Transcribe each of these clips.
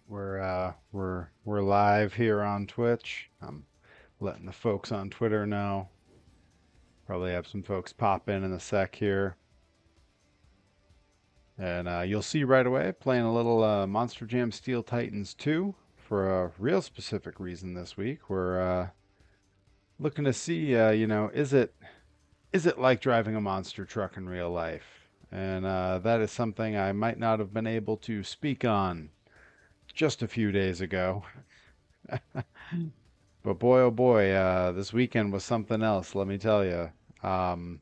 We're live here on Twitch. I'm letting the folks on Twitter know. Probably have some folks pop in a sec here, and you'll see right away playing a little Monster Jam Steel Titans 2 for a real specific reason this week. We're looking to see, is it like driving a monster truck in real life? And that is something I might not have been able to speak on just a few days ago. But boy, oh boy, this weekend was something else, let me tell you. Um,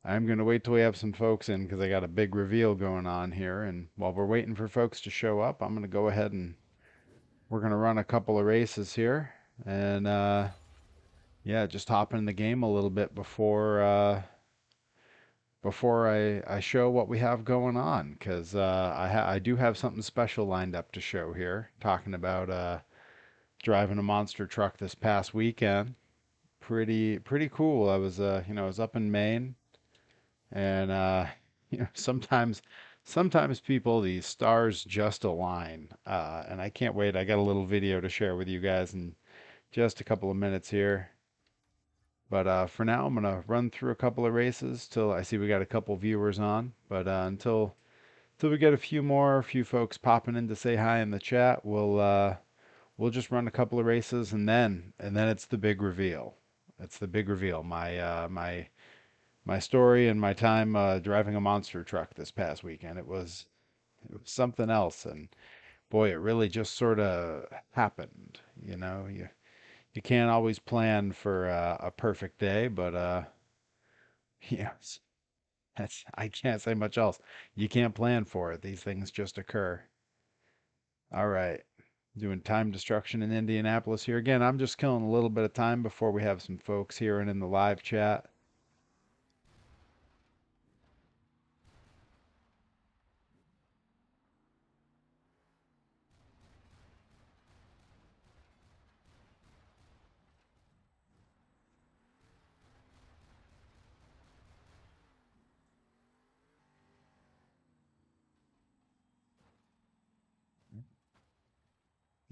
I'm going to wait till we have some folks in because I got a big reveal going on here. And while we're waiting for folks to show up, I'm going to go ahead and we're going to run a couple of races here. And yeah, just hop in the game a little bit before I show what we have going on because I do have something special lined up to show here, talking about driving a monster truck this past weekend. Pretty cool. I was up in Maine, and sometimes people, these stars just align. And I can't wait. I got a little video to share with you guys in just a couple of minutes here. But for now, I'm gonna run through a couple of races till I see we got a couple viewers on. But until we get a few folks popping in to say hi in the chat, we'll just run a couple of races and then it's the big reveal. It's the big reveal. My story and my time driving a monster truck this past weekend. It was something else, and boy, it really just sort of happened. You can't always plan for a perfect day, but yes, that's I can't say much else. You can't plan for it. These things just occur. All right. Doing time destruction in Indianapolis here. Again, I'm just killing a little bit of time before we have some folks here and in the live chat.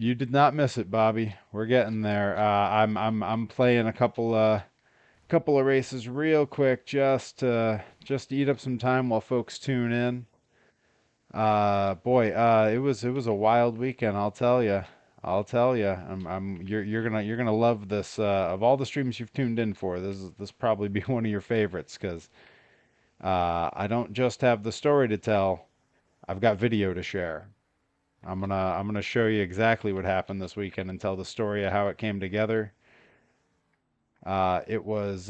You did not miss it, Bobby. We're getting there. I'm playing a couple of races real quick just to eat up some time while folks tune in. Boy, it was a wild weekend, I'll tell you. I'll tell you. You're gonna love this. Of all the streams you've tuned in for, this probably be one of your favorites because I don't just have the story to tell. I've got video to share. I'm gonna show you exactly what happened this weekend and tell the story of how it came together. It was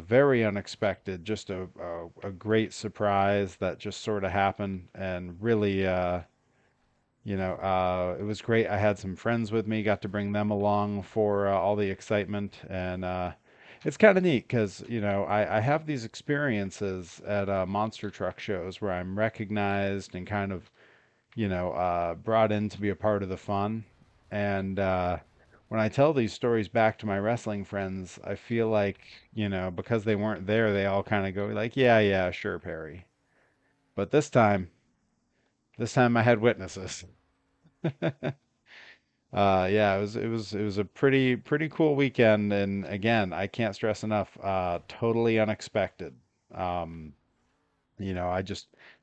very unexpected, just a great surprise that just sort of happened, and really, it was great. I had some friends with me, got to bring them along for all the excitement, and it's kind of neat because I have these experiences at monster truck shows where I'm recognized and kind of brought in to be a part of the fun. And when I tell these stories back to my wrestling friends, I feel like, because they weren't there, they all kind of go like, yeah, yeah, sure, Perry. But this time I had witnesses. Yeah, it was a pretty cool weekend, and again, I can't stress enough, totally unexpected. Um,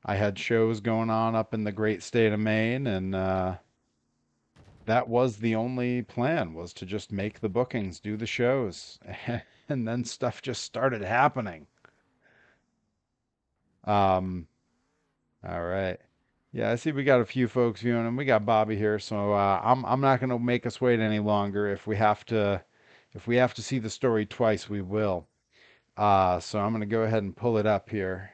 I had shows going on up in the great state of Maine, and that was the only plan, was to just make the bookings, do the shows, and then stuff just started happening. Um, all right. Yeah, I see we got a few folks viewing, and we got Bobby here, so I'm not going to make us wait any longer. If we have to see the story twice, we will. So I'm going to go ahead and pull it up here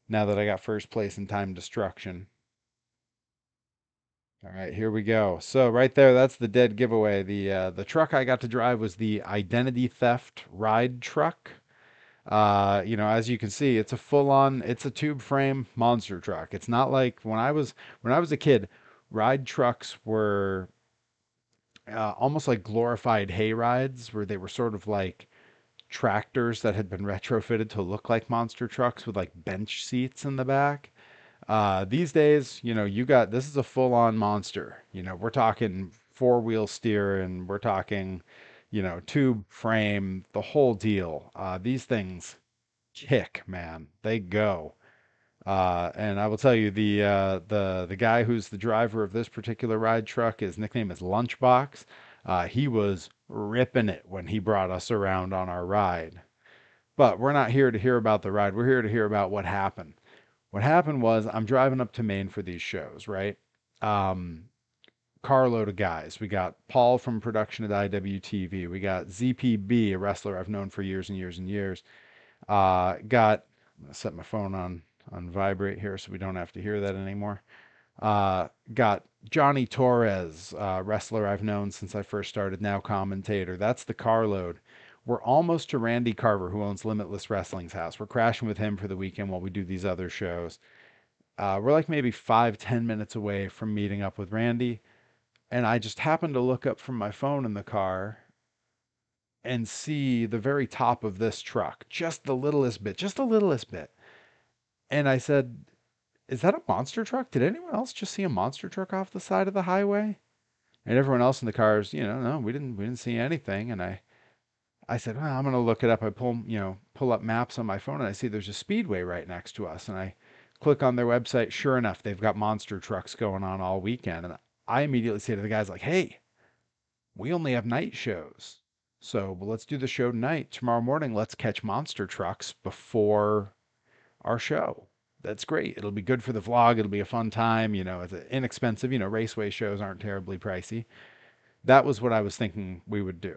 now that I got first place in time destruction. All right, here we go. So right there, that's the dead giveaway. The truck I got to drive was the identity theft ride truck. As you can see, it's a tube frame monster truck. It's not like when I was a kid, ride trucks were almost like glorified hay rides, where they were sort of like tractors that had been retrofitted to look like monster trucks with like bench seats in the back. These days, you got this is a full-on monster. We're talking four-wheel steer and we're talking, tube frame, the whole deal. These things kick, man. They go. And I will tell you, the guy who's the driver of this particular ride truck, his nickname is Lunchbox. He was ripping it when he brought us around on our ride. But we're not here to hear about the ride. We're here to hear about what happened. What happened was I'm driving up to Maine for these shows, right? Um, Carload of guys. We got Paul from production at IWTV. We got ZPB, a wrestler I've known for years and years and years. I'm gonna set my phone on vibrate here so we don't have to hear that anymore. Got Johnny Torres, wrestler I've known since I first started, now commentator. That's the carload. We're almost to Randy Carver, who owns Limitless Wrestling's house. We're crashing with him for the weekend while we do these other shows. We're like maybe 5, 10 minutes away from meeting up with Randy. And I just happened to look up from my phone in the car and see the very top of this truck, just the littlest bit, just the littlest bit. And I said, is that a monster truck? Did anyone else just see a monster truck off the side of the highway? And everyone else in the cars, no, we didn't see anything. And I said, well, I'm gonna look it up. I pull up maps on my phone and I see there's a speedway right next to us. And I click on their website. Sure enough, they've got monster trucks going on all weekend. And I immediately say to the guys like, hey, we only have night shows. So well, let's do the show tonight. Tomorrow morning, let's catch monster trucks before our show. That's great. It'll be good for the vlog. It'll be a fun time. It's inexpensive. Raceway shows aren't terribly pricey. That was what I was thinking we would do.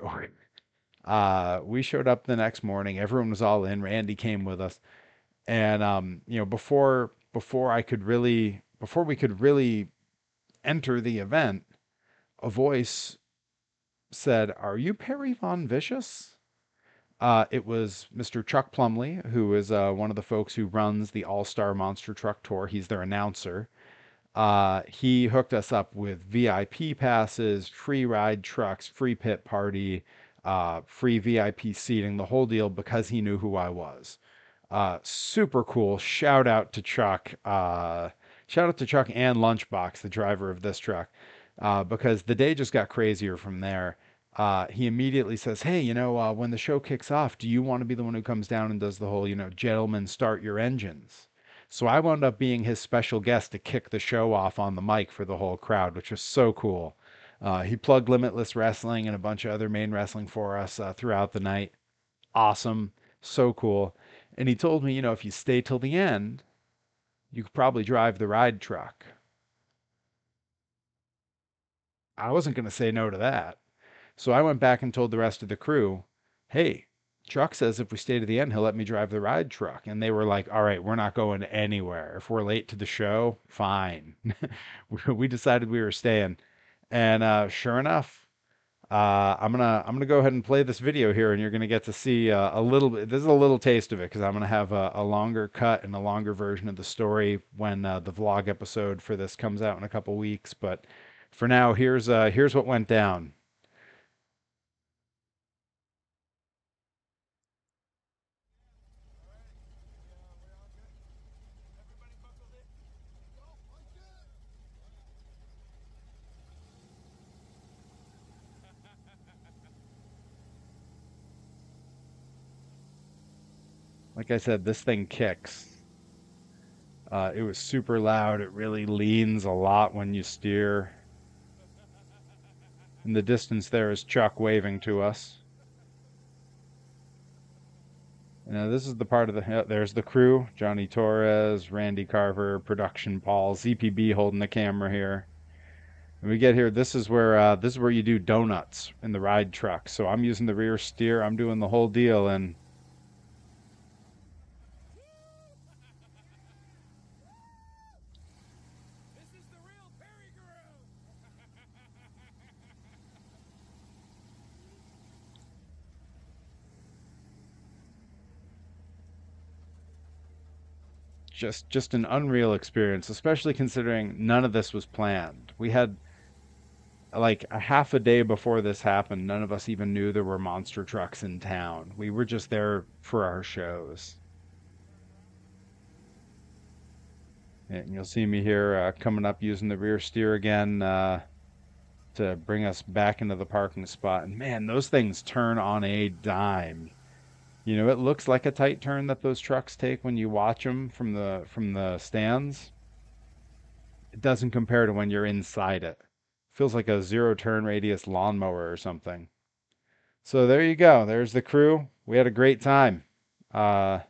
We showed up the next morning. Everyone was all in. Randy came with us, and before we could really enter the event, a voice said, "Are you Perry Von Vicious?" It was Mr. Chuck Plumley, who is one of the folks who runs the All Star Monster Truck Tour. He's their announcer. He hooked us up with VIP passes, free ride trucks, free pit party, free VIP seating, the whole deal because he knew who I was. Super cool. Shout out to Chuck and Lunchbox, the driver of this truck, because the day just got crazier from there. He immediately says, "Hey, when the show kicks off, do you want to be the one who comes down and does the whole, gentlemen, start your engines?" So I wound up being his special guest to kick the show off on the mic for the whole crowd, which was so cool. He plugged Limitless Wrestling and a bunch of other main wrestling for us throughout the night. Awesome. So cool. And he told me, if you stay till the end, you could probably drive the ride truck. I wasn't going to say no to that. So I went back and told the rest of the crew, hey, Chuck says if we stay to the end, he'll let me drive the ride truck. And they were like, all right, we're not going anywhere. If we're late to the show, fine. We decided we were staying. And sure enough, I'm gonna go ahead and play this video here, and you're gonna get to see a little bit. This is a little taste of it because I'm gonna have a longer cut and a longer version of the story when the vlog episode for this comes out in a couple weeks. But for now, here's what went down. Like I said, this thing kicks. It was super loud. It really leans a lot when you steer. In the distance, there is Chuck waving to us. This is the part of there's the crew: Johnny Torres, Randy Carver, production Paul, ZPB holding the camera here. When we get here, this is where you do donuts in the ride truck. So I'm using the rear steer. I'm doing the whole deal, and just an unreal experience, especially considering none of this was planned. We had like a half a day before this happened, none of us even knew there were monster trucks in town. We were just there for our shows. And you'll see me here coming up using the rear steer again to bring us back into the parking spot. And man, those things turn on a dime. You know, it looks like a tight turn that those trucks take when you watch them from the stands. It doesn't compare to when you're inside it. Feels like a zero turn radius lawnmower or something. So there you go. There's the crew. We had a great time. Uh,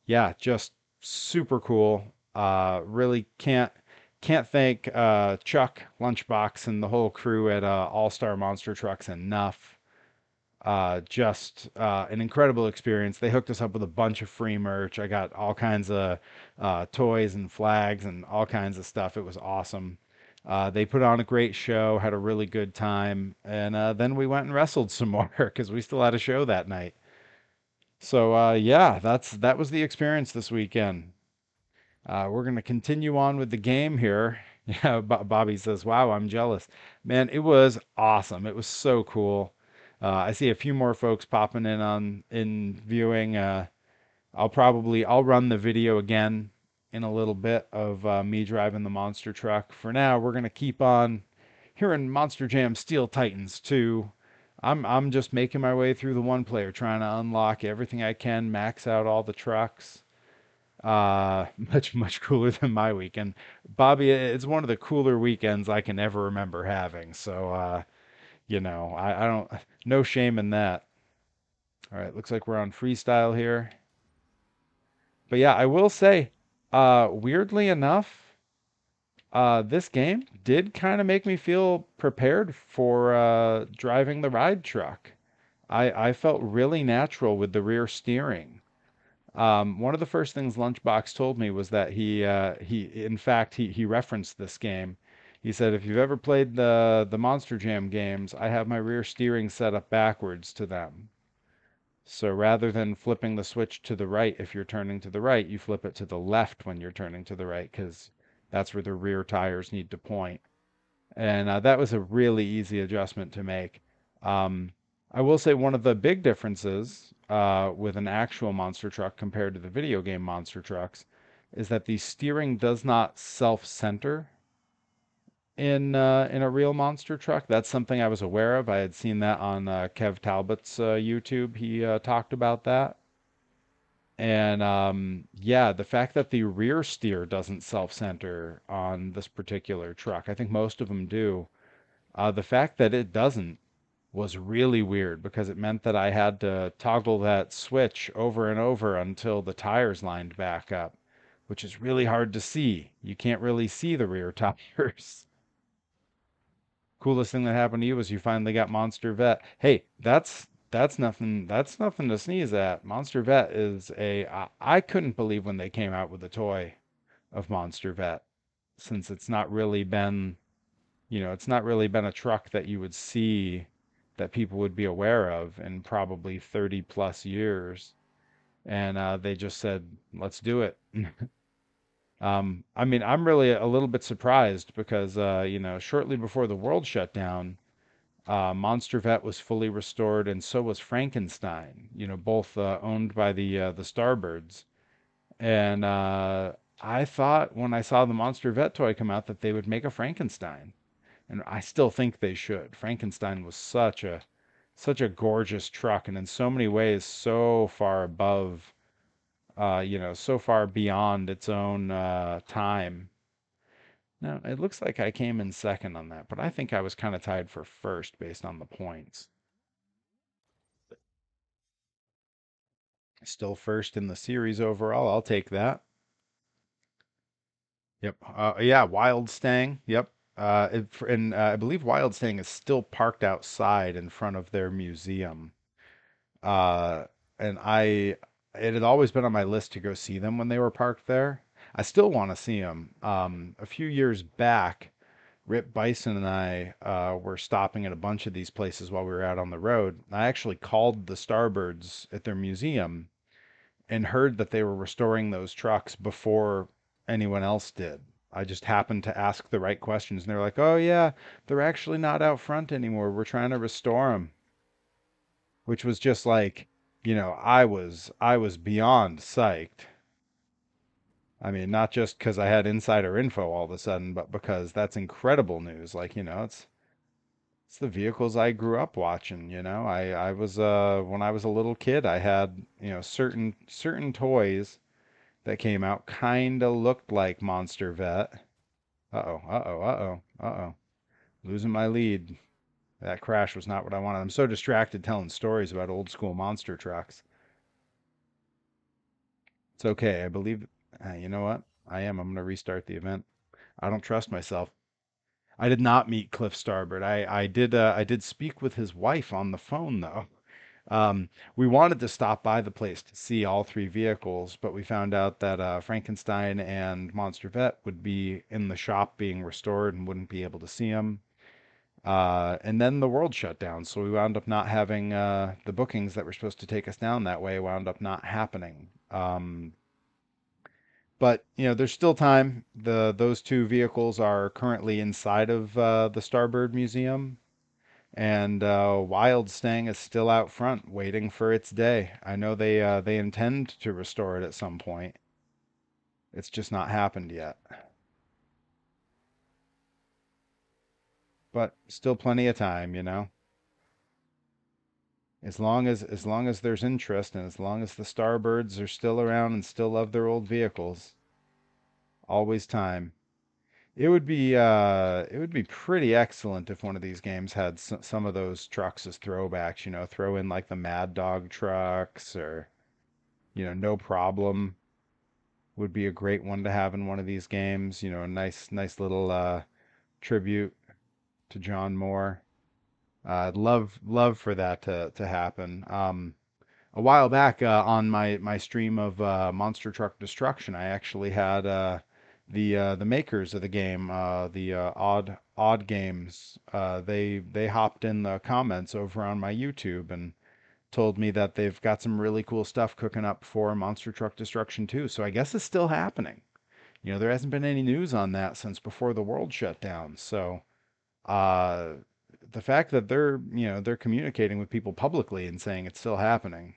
yeah, just super cool. Really can't thank Chuck Lunchbox and the whole crew at All Star Monster Trucks enough. Just an incredible experience. They hooked us up with a bunch of free merch. I got all kinds of toys and flags and all kinds of stuff. It was awesome. They put on a great show, had a really good time, and then we went and wrestled some more because we still had a show that night. So yeah, that was the experience this weekend. We're gonna continue on with the game here. Yeah, Bobby says, "Wow, I'm jealous." Man, it was awesome. It was so cool. I see a few more folks popping in viewing. I'll run the video again in a little bit of me driving the monster truck. For now, we're gonna keep on here in Monster Jam Steel Titans 2. I'm just making my way through the one player, trying to unlock everything I can, max out all the trucks. Much cooler than my weekend. Bobby, it's one of the cooler weekends I can ever remember having. So, I don't, no shame in that. All right, looks like we're on freestyle here. But yeah, I will say, weirdly enough, this game did kind of make me feel prepared for driving the ride truck. I felt really natural with the rear steering. One of the first things Lunchbox told me was that in fact, he referenced this game. He said, if you've ever played the Monster Jam games, I have my rear steering set up backwards to them. So rather than flipping the switch to the right if you're turning to the right, you flip it to the left when you're turning to the right because that's where the rear tires need to point. And that was a really easy adjustment to make. Um, I will say one of the big differences with an actual monster truck compared to the video game monster trucks is that the steering does not self-center in a real monster truck. That's something I was aware of. I had seen that on Kev Talbot's YouTube. He talked about that. And yeah, the fact that the rear steer doesn't self-center on this particular truck, I think most of them do. The fact that it doesn't was really weird because it meant that I had to toggle that switch over and over until the tires lined back up, which is really hard to see. You can't really see the rear tires. Coolest thing that happened to you was you finally got Monster Vet. Hey, that's nothing to sneeze at. Monster Vet is I couldn't believe when they came out with the toy of Monster Vet since it's not really been a truck that you would see that people would be aware of in probably 30 plus years. And they just said, let's do it. I mean, I'm really a little bit surprised because, shortly before the world shut down, Monster Vet was fully restored, and so was Frankenstein. Both owned by the Starbirds. And I thought when I saw the Monster Vet toy come out that they would make a Frankenstein, and I still think they should. Frankenstein was such a gorgeous truck, and in so many ways so far above, so far beyond its own time. Now, it looks like I came in second on that, but I think I was kind of tied for first based on the points. Still first in the series overall. I'll take that. Yep. Yeah, Wild Stang. Yep. And I believe Wild Stang is still parked outside in front of their museum. Uh, and it had always been on my list to go see them when they were parked there. I still want to see them. A few years back, Rip Bison and I were stopping at a bunch of these places while we were out on the road. I actually called the Starbirds at their museum and heard that they were restoring those trucks before anyone else did. I just happened to ask the right questions, and they're like, "Oh yeah, they're actually not out front anymore. We're trying to restore them." Which was just like, I was beyond psyched. I mean, not just because I had insider info all of a sudden, but because that's incredible news. Like, it's the vehicles I grew up watching, I was when I was a little kid, I had, certain toys that came out kind of looked like Monster Vet. Uh-oh, uh-oh, uh-oh, uh-oh. Losing my lead. That crash was not what I wanted. I'm so distracted telling stories about old school monster trucks. It's okay. I believe, you know what? I'm going to restart the event. I don't trust myself. I did not meet Cliff Starbird. I did speak with his wife on the phone though. We wanted to stop by the place to see all three vehicles, but we found out that Frankenstein and Monster Vet would be in the shop being restored and wouldn't be able to see them. And then the world shut down, so we wound up not having the bookings that were supposed to take us down that way wound up not happening. But there's still time. Those two vehicles are currently inside of the Starbird Museum, and Wild Stang is still out front waiting for its day. I know they intend to restore it at some point. It's just not happened yet. But still plenty of time. As long as there's interest and as long as the Starbirds are still around and still love their old vehicles, always time. It would be pretty excellent if one of these games had some of those trucks as throwbacks, throw in like the Mad Dog trucks or no problem would be a great one to have in one of these games, a nice little tribute to John Moore. I'd love for that to happen. A while back on my stream of Monster Truck Destruction, I actually had the makers of the game, the odd games. They hopped in the comments over on my YouTube and told me that they've got some really cool stuff cooking up for Monster Truck Destruction 2. So I guess it's still happening. There hasn't been any news on that since before the world shut down. So uh, the fact that they're communicating with people publicly and saying it's still happening,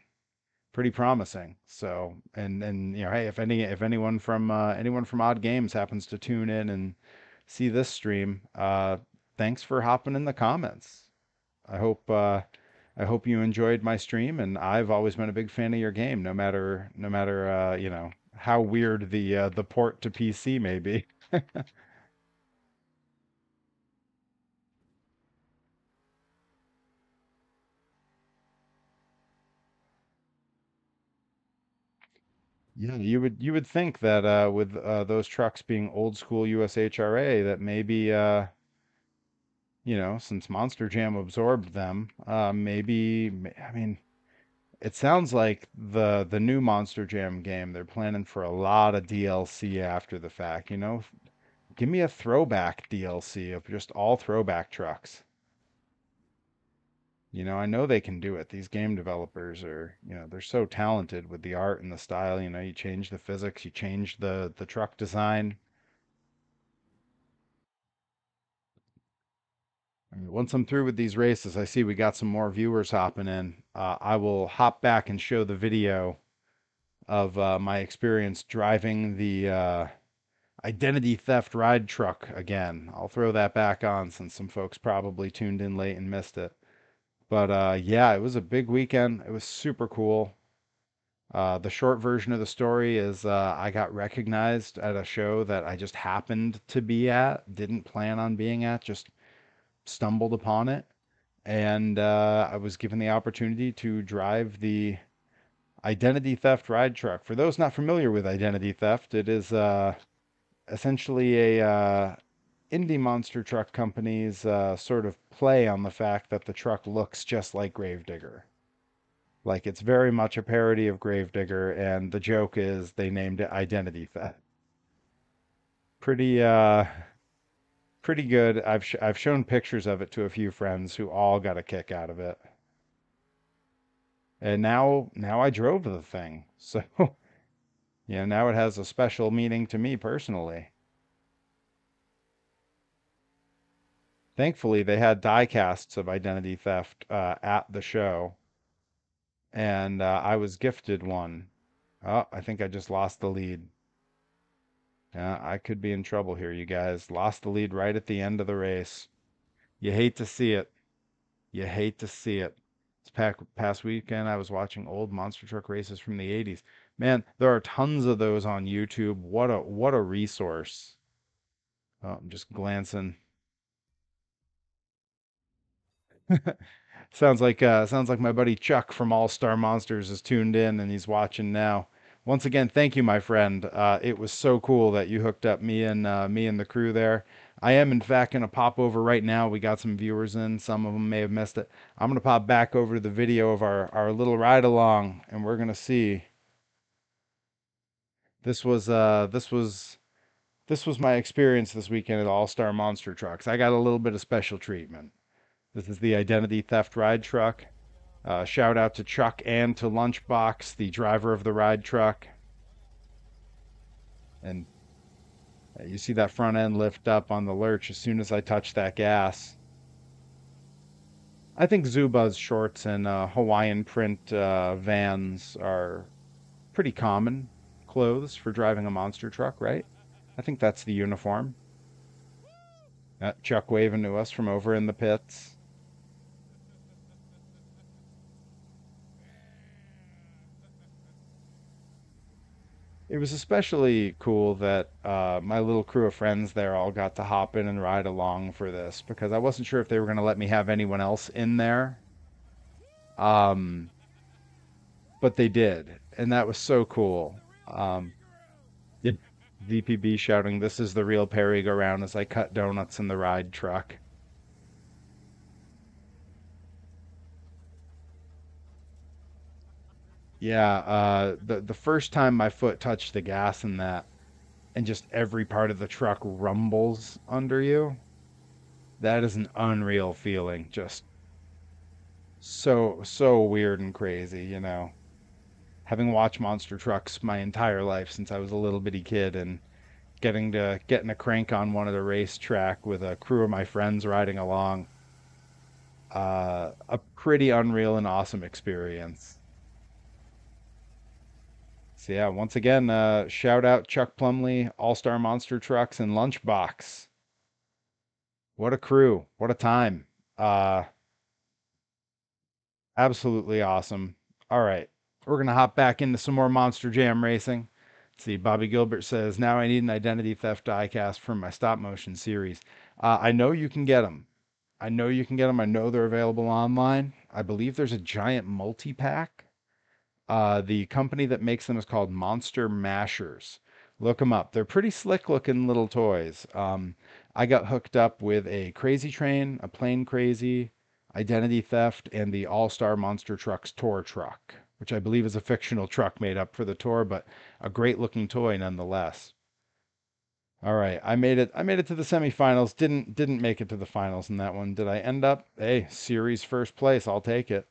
pretty promising. So, and hey, if anyone from Odd Games happens to tune in and see this stream, thanks for hopping in the comments. I hope I hope you enjoyed my stream, and I've always been a big fan of your game, no matter how weird the port to PC may be. Yeah, you would think that with those trucks being old school USHRA, that maybe since Monster Jam absorbed them, I mean, it sounds like the new Monster Jam game, they're planning for a lot of DLC after the fact, Give me a throwback DLC of just all throwback trucks. I know they can do it. These game developers they're so talented with the art and the style. You change the physics, you change the truck design. I mean, once I'm through with these races, I see we got some more viewers hopping in. I will hop back and show the video of my experience driving the identity theft ride truck again. I'll throw that back on since some folks probably tuned in late and missed it. But yeah, it was a big weekend. It was super cool. The short version of the story is I got recognized at a show that I just happened to be at, didn't plan on being at, just stumbled upon it. And I was given the opportunity to drive the identity theft ride truck. For those not familiar with identity theft, it is essentially a indie monster truck company's sort of play on the fact that the truck looks just like Gravedigger. Like it's very much a parody of Gravedigger, and the joke is they named it Identity Theft. Pretty pretty good. I've shown pictures of it to a few friends who all got a kick out of it. And now I drove the thing. So, now it has a special meaning to me personally. Thankfully, they had die casts of Identity Theft at the show, and I was gifted one. Oh, I think I just lost the lead. Yeah, I could be in trouble here, you guys. Lost the lead right at the end of the race. You hate to see it. You hate to see it. This past weekend, I was watching old monster truck races from the 80s. Man, there are tons of those on YouTube. What a resource. Oh, I'm just glancing. Sounds like my buddy Chuck from All Star Monsters is tuned in and he's watching now. Once again, thank you, my friend. It was so cool that you hooked up me and the crew there. I am in fact gonna pop over right now. We got some viewers in. Some of them may have missed it. I'm gonna pop back over to the video of our little ride along, and we're gonna see. This was my experience this weekend at All Star Monster Trucks. I got a little bit of special treatment. This is the identity theft ride truck. Shout out to Chuck and to Lunchbox, the driver of the ride truck. And you see that front end lift up on the lurch as soon as I touch that gas. I think Zuba's shorts and Hawaiian print vans are pretty common clothes for driving a monster truck, right? I think that's the uniform. Chuck waving to us from over in the pits. It was especially cool that my little crew of friends there all got to hop in and ride along for this because I wasn't sure if they were going to let me have anyone else in there. Um, but they did, and that was so cool. Um, yeah, VPB shouting, "This is the real Perry go round" as I cut donuts in the ride truck. Yeah, the first time my foot touched the gas in that, and just every part of the truck rumbles under you, that is an unreal feeling. Just so weird and crazy. Having watched monster trucks my entire life since I was a little bitty kid and getting a crank on one at a racetrack with a crew of my friends riding along, a pretty unreal and awesome experience. So yeah, once again, shout out Chuck Plumley, All Star Monster Trucks, and Lunchbox. What a crew! What a time! Uh, Absolutely awesome. All right, we're gonna hop back into some more Monster Jam racing. Let's see, Bobby Gilbert says, "Now I need an identity theft diecast from my stop motion series." I know you can get them. I know you can get them. I know they're available online. I believe there's a giant multi-pack. The company that makes them is called Monster Mashers. Look them up. They're pretty slick looking little toys. I got hooked up with a Crazy Train, a Plane Crazy, Identity Theft, and the All Star Monster Trucks tour truck, which I believe is a fictional truck made up for the tour, but a great looking toy nonetheless. All right, I made it to the semifinals. Didn't make it to the finals in that one. Did I end up? Hey, series first place. I'll take it.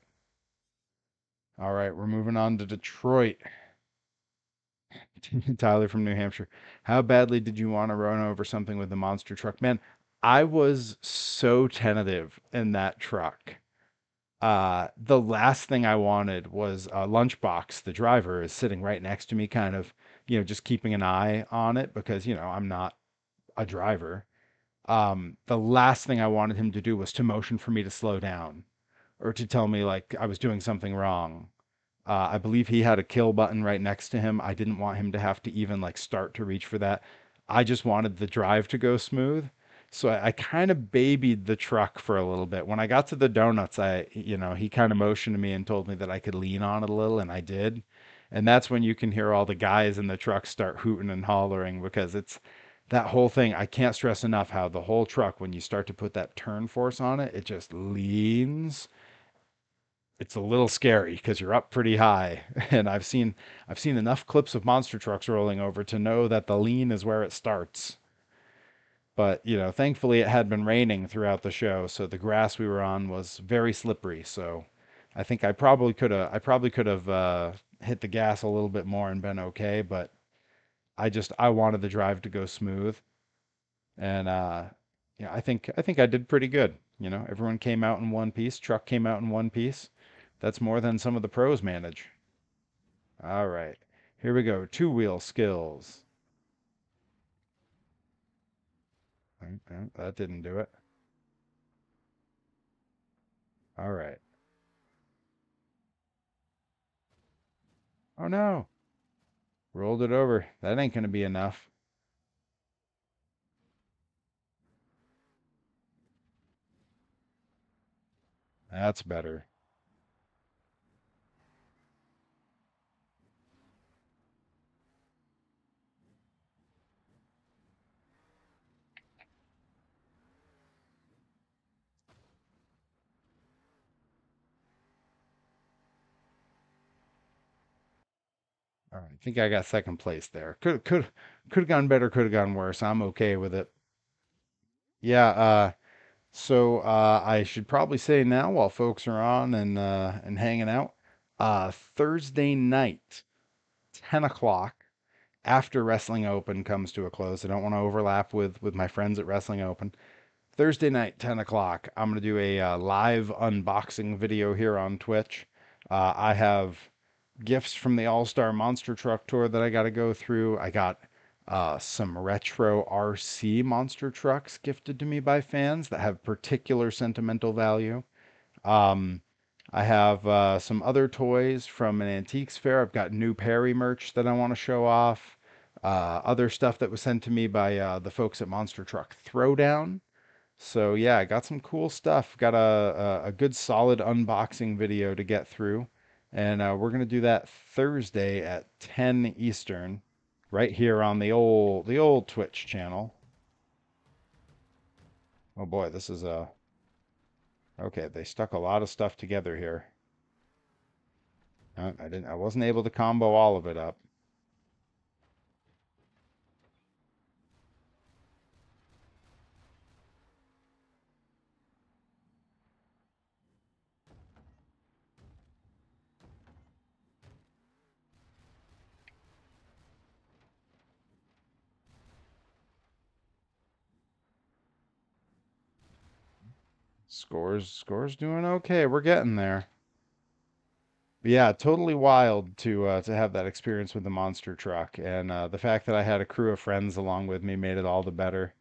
All right, we're moving on to Detroit. Tyler from New Hampshire. How badly did you want to run over something with the monster truck? Man, I was so tentative in that truck. The last thing I wanted was a lunchbox. The driver is sitting right next to me, kind of, just keeping an eye on it because, I'm not a driver. The last thing I wanted him to do was to motion for me to slow down or to tell me like I was doing something wrong. I believe he had a kill button right next to him. I didn't want him to have to even like start to reach for that. I just wanted the drive to go smooth. So I kind of babied the truck for a little bit. When I got to the donuts, he kind of motioned to me and told me that I could lean on it a little, and I did. And that's when you can hear all the guys in the truck start hooting and hollering because it's that whole thing. I can't stress enough how the whole truck, when you start to put that turn force on it, it just leans. It's a little scary because you're up pretty high. And I've seen enough clips of monster trucks rolling over to know that the lean is where it starts. But, thankfully it had been raining throughout the show, so the grass we were on was very slippery. So I think I probably could have hit the gas a little bit more and been okay, but I wanted the drive to go smooth. And yeah, I think I did pretty good. Everyone came out in one piece, truck came out in one piece. That's more than some of the pros manage. All right. Here we go. Two wheel skills. That didn't do it. All right. Oh no. Rolled it over. That ain't gonna be enough. That's better. All right. I think I got second place there. Could have gone better, could have gone worse. I'm okay with it. Yeah, I should probably say now while folks are on and hanging out, Thursday night, 10 o'clock after Wrestling Open comes to a close. I don't want to overlap with my friends at Wrestling Open. Thursday night, 10 o'clock, I'm going to do a live unboxing video here on Twitch. I have gifts from the All Star Monster Truck Tour that I got to go through. I got some retro RC monster trucks gifted to me by fans that have particular sentimental value. Um, I have some other toys from an antiques fair. I've got new Perry merch that I want to show off. Other stuff that was sent to me by the folks at Monster Truck Throwdown. So yeah, I got some cool stuff. Got a good solid unboxing video to get through, and we're gonna do that Thursday at 10 Eastern, right here on the old Twitch channel. Oh boy, this is a okay. They stuck a lot of stuff together here. I wasn't able to combo all of it up. Scores doing okay. We're getting there. But yeah, totally wild to have that experience with the monster truck, and the fact that I had a crew of friends along with me made it all the better.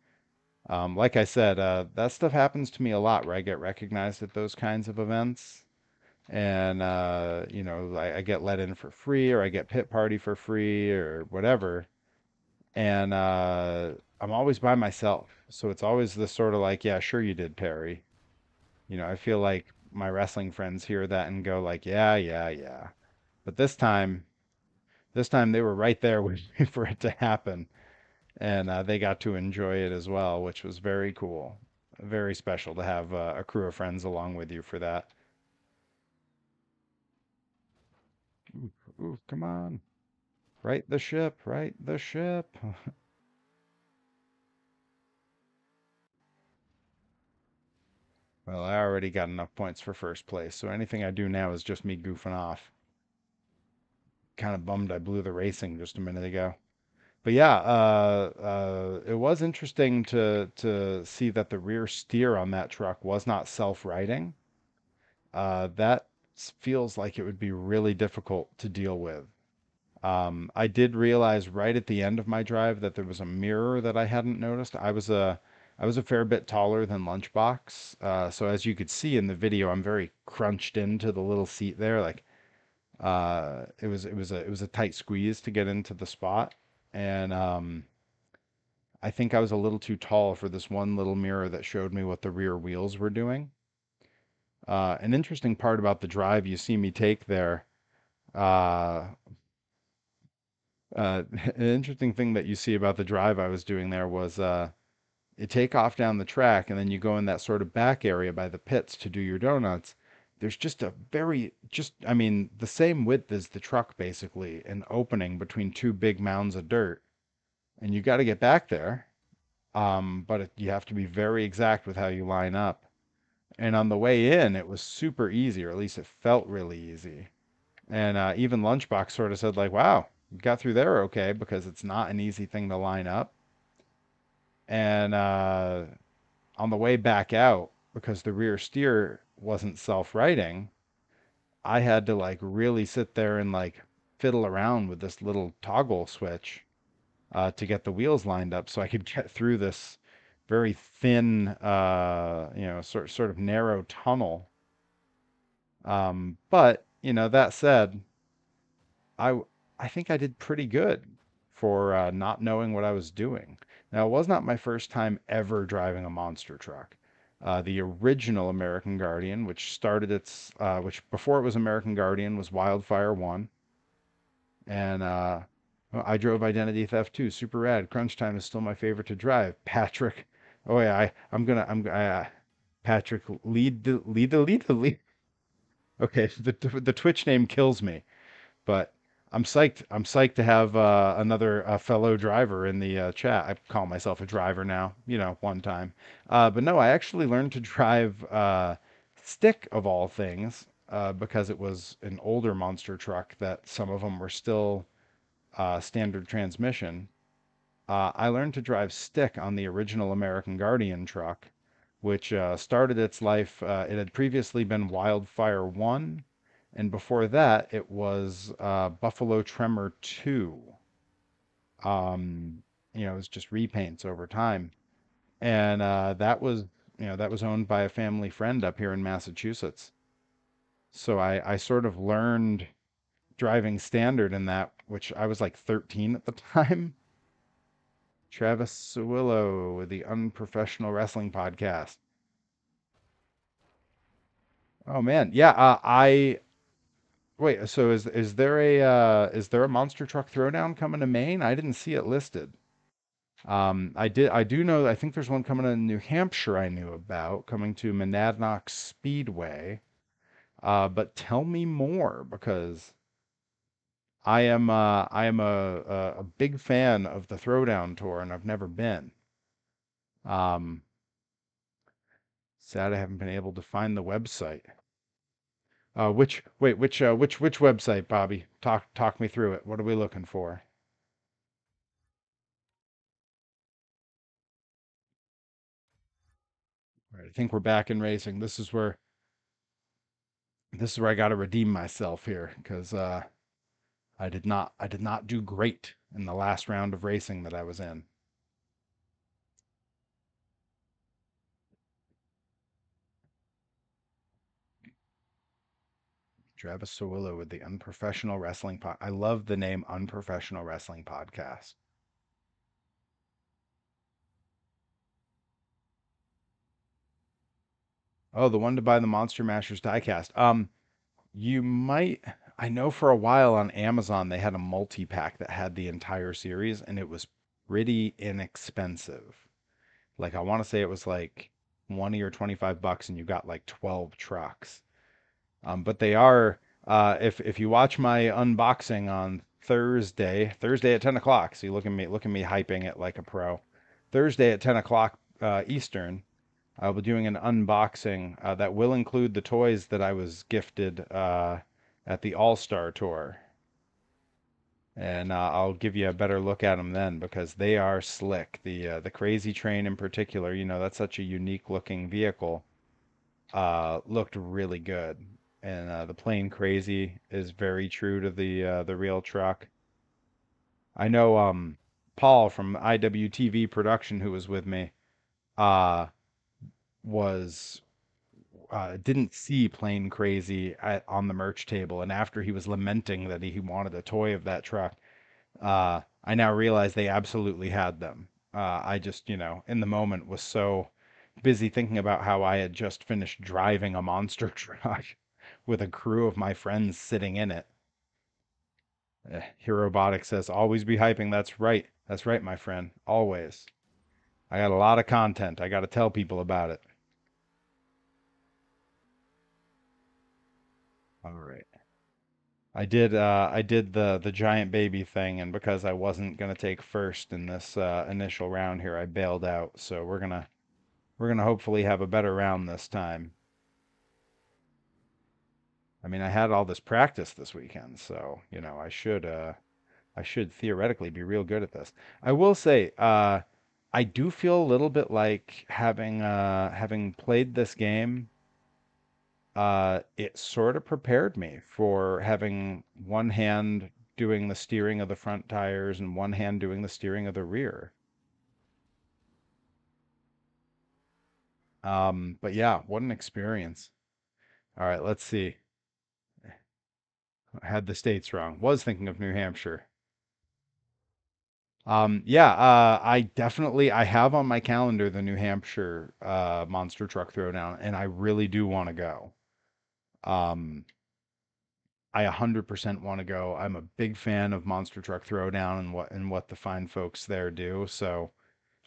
Like I said, that stuff happens to me a lot where I get recognized at those kinds of events, and I get let in for free, or I get pit party for free, or whatever, and I'm always by myself, so it's always this sort of like, yeah, sure you did, Perry. I feel like my wrestling friends hear that and go like, yeah, yeah, yeah. But this time they were right there with me for it to happen, and they got to enjoy it as well, which was very cool. Very special to have a crew of friends along with you for that. Ooh, ooh, come on. Right the ship, right the ship. Well, I already got enough points for first place, so anything I do now is just me goofing off. Kind of bummed I blew the racing just a minute ago. But yeah, it was interesting to see that the rear steer on that truck was not self-righting. That feels like it would be really difficult to deal with. I did realize right at the end of my drive that there was a mirror that I hadn't noticed. I was a fair bit taller than Lunchbox, so as you could see in the video, I'm very crunched into the little seat there. Like it was a tight squeeze to get into the spot, and I think I was a little too tall for this one little mirror that showed me what the rear wheels were doing. An interesting part about the drive you see me take there. Uh, an interesting thing that you see about the drive I was doing there was you take off down the track and then you go in that sort of back area by the pits to do your donuts. There's just I mean, the same width as the truck basically, an opening between two big mounds of dirt. And you got to get back there. You have to be very exact with how you line up. And on the way in, it was super easy, or at least it felt really easy. And even Lunchbox sort of said, like, wow, you got through there okay, because it's not an easy thing to line up. And on the way back out, because the rear steer wasn't self-righting, I had to like really sit there and like fiddle around with this little toggle switch to get the wheels lined up so I could get through very thin, sort of narrow tunnel. But that said, I I think I did pretty good for not knowing what I was doing. Now, it was not my first time ever driving a monster truck. The original American Guardian, which before it was American Guardian was Wildfire One, and well, I drove Identity Theft 2, super rad. Crunch Time is still my favorite to drive. Patrick, oh yeah, Patrick, lead. Okay, the Twitch name kills me. But I'm psyched. I'm psyched to have another fellow driver in the chat. I call myself a driver now, one time. But no, I actually learned to drive stick of all things because it was an older monster truck that some of them were still standard transmission. I learned to drive stick on the original American Guardian truck, which started its life. It had previously been Wildfire 1, and before that, it was Buffalo Tremor 2. It was just repaints over time. And that was owned by a family friend up here in Massachusetts. So I sort of learned driving standard in that, which I was like 13 at the time. Travis Sewillo with the Unprofessional Wrestling Podcast. Oh man, yeah. I wait. So is there a monster truck throwdown coming to Maine? I didn't see it listed. I do know. I think there's one coming in New Hampshire. I knew about coming to Monadnock Speedway. But tell me more because I am a big fan of the Throwdown Tour and I've never been. Um, Sad I haven't been able to find the website. Which website, Bobby? Talk me through it. What are we looking for? All right, I think we're back in racing. This is where I got to redeem myself here because I did not do great in the last round of racing that I was in. Travis Sawillo with the Unprofessional Wrestling Pod. I love the name Unprofessional Wrestling Podcast. Oh, the one to buy the Monster Mashers diecast. You might. I know for a while on Amazon they had a multi-pack that had the entire series and it was pretty inexpensive. Like I want to say it was like 20 or 25 bucks and you got like 12 trucks. But they are if you watch my unboxing on Thursday at 10 o'clock. So you look at me hyping it like a pro. Thursday at 10 o'clock Eastern, I'll be doing an unboxing that will include the toys that I was gifted at the All Star Tour, and I'll give you a better look at them then because they are slick. The Crazy Train in particular, that's such a unique looking vehicle. Looked really good, and the Plane Crazy is very true to the real truck. I know Paul from IWTV Production, who was with me, uh, was didn't see Plane Crazy on the merch table, and after he was lamenting that he wanted a toy of that truck, I now realize they absolutely had them. I just, in the moment was so busy thinking about how I had just finished driving a monster truck with a crew of my friends sitting in it. Herobotic says, always be hyping. That's right. That's right, my friend. Always. I got a lot of content. I got to tell people about it. All right. I did the giant baby thing, and because I wasn't gonna take first in this initial round here, I bailed out. So we're gonna hopefully have a better round this time. I mean, I had all this practice this weekend, so I should theoretically be real good at this. I will say, I do feel a little bit like having played this game. It sort of prepared me for having one hand doing the steering of the front tires and one hand doing the steering of the rear. But yeah, what an experience. All right, let's see. I had the states wrong. Was thinking of New Hampshire. Yeah, I definitely I have on my calendar the New Hampshire monster truck throwdown, and I really do want to go. Um, I 100% want to go. I'm a big fan of monster truck throwdown and what the fine folks there do. So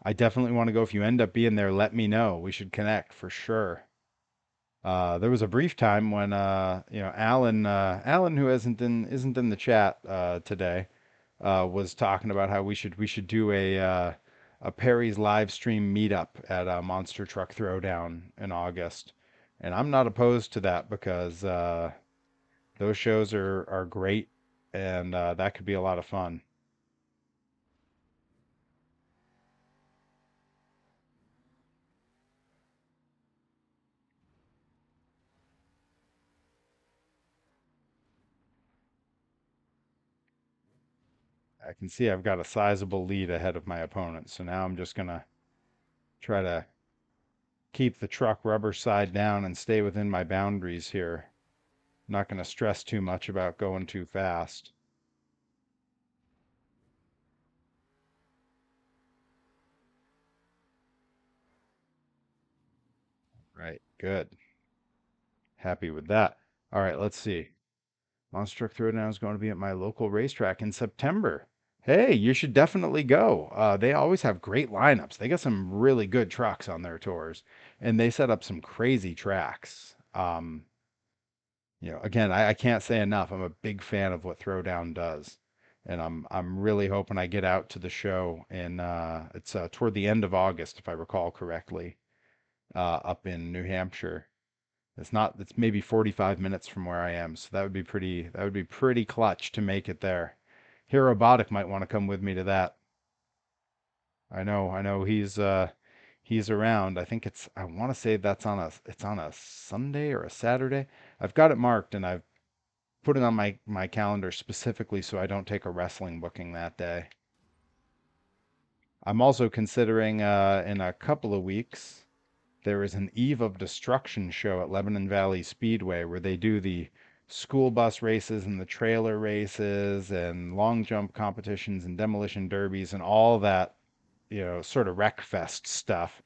I definitely want to go. If you end up being there, let me know. We should connect for sure. There was a brief time when Alan, who isn't in the chat today, was talking about how we should do a Perry's live stream meetup at a Monster Truck Throwdown in August, and I'm not opposed to that because those shows are great, and that could be a lot of fun. I can see I've got a sizable lead ahead of my opponent, so now I'm just gonna try to keep the truck rubber side down and stay within my boundaries here. Not gonna stress too much about going too fast. Right, good. Happy with that. All right, let's see. Monster Truck Throwdown is going to be at my local racetrack in September. Hey, you should definitely go. They always have great lineups. They got some really good trucks on their tours, and they set up some crazy tracks. Again, I can't say enough. I'm a big fan of what Throwdown does, and I'm really hoping I get out to the show in it's toward the end of August, if I recall correctly, up in New Hampshire. It's maybe 45 minutes from where I am, so that would be pretty clutch to make it there. Hero Robotic might want to come with me to that. I know he's around. I want to say it's on a Sunday or a Saturday. I've got it marked and I've put it on my calendar specifically so I don't take a wrestling booking that day. I'm also considering in a couple of weeks there is an Eve of Destruction show at Lebanon Valley Speedway where they do the school bus races and the trailer races and long jump competitions and demolition derbies and all that, sort of wreck fest stuff.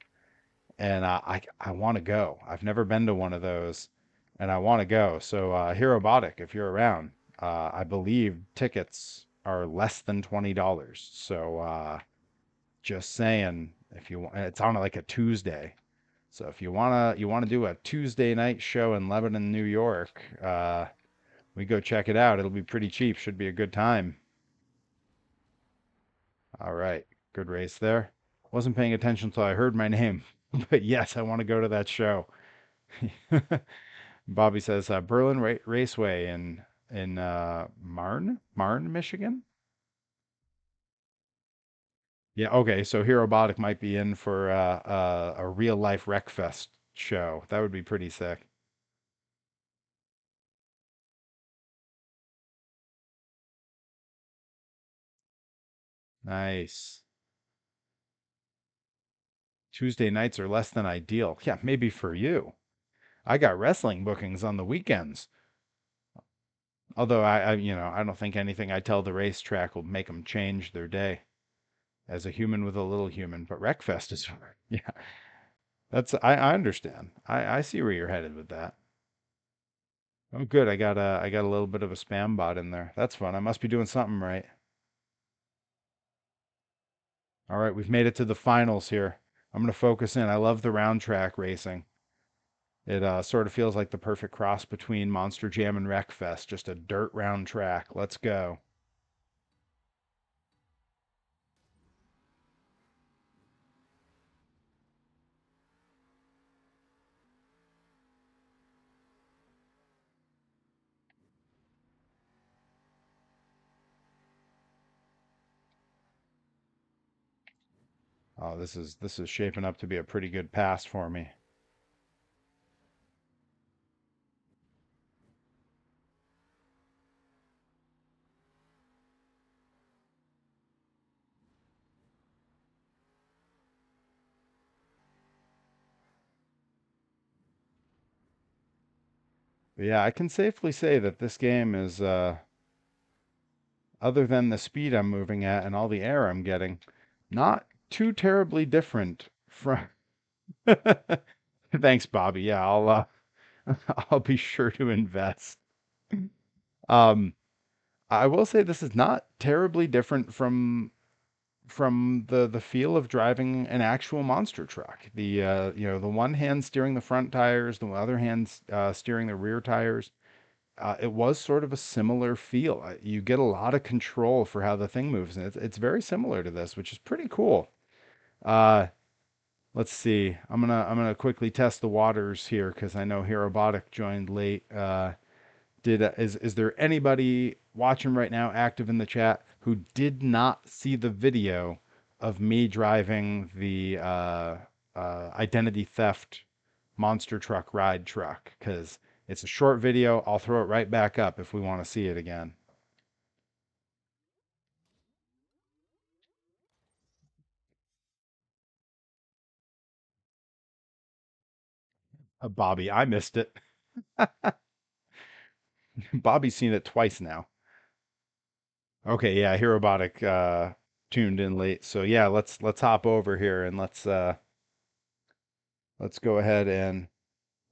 And I want to go. I've never been to one of those, and I want to go. So Hero Robotic, if you're around, I believe tickets are less than $20. So just saying, if you want, it's on like a Tuesday. So if you wanna do a Tuesday night show in Lebanon, New York, we go check it out. It'll be pretty cheap. Should be a good time. All right, good race there. Wasn't paying attention until I heard my name, but yes, I want to go to that show. Bobby says Berlin Raceway in Marne, Michigan. Yeah, okay. So Hero Robotic might be in for a real life Wreckfest show. That would be pretty sick. Nice. Tuesday nights are less than ideal. Yeah, maybe for you. I got wrestling bookings on the weekends. Although I don't think anything I tell the racetrack will make them change their day as a human with a little human. But Wreckfest is, yeah, I understand. I see where you're headed with that. Oh, good. I got a little bit of a spam bot in there. That's fun. I must be doing something right. All right, we've made it to the finals here. I'm gonna focus in. I love the round track racing. It sort of feels like the perfect cross between Monster Jam and Wreckfest, just a dirt round track. Let's go. Oh, this is shaping up to be a pretty good pass for me. Yeah, I can safely say that this game is, other than the speed I'm moving at and all the air I'm getting, not too terribly different from. Thanks, Bobby. Yeah, I'll be sure to invest. Um, I will say this is not terribly different from the feel of driving an actual monster truck. The one hand steering the front tires, the other hand steering the rear tires. It was sort of a similar feel. You get a lot of control for how the thing moves, and it's very similar to this, which is pretty cool. Uh, let's see. I'm gonna quickly test the waters here because I know Herobotic joined late. Did is there anybody watching right now active in the chat who did not see the video of me driving the identity theft monster truck ride truck? Because it's a short video. I'll throw it right back up if we want to see it again. Bobby, I missed it. Bobby's seen it twice now. Okay, yeah, Herobotic tuned in late. So yeah, let's hop over here and let's go ahead and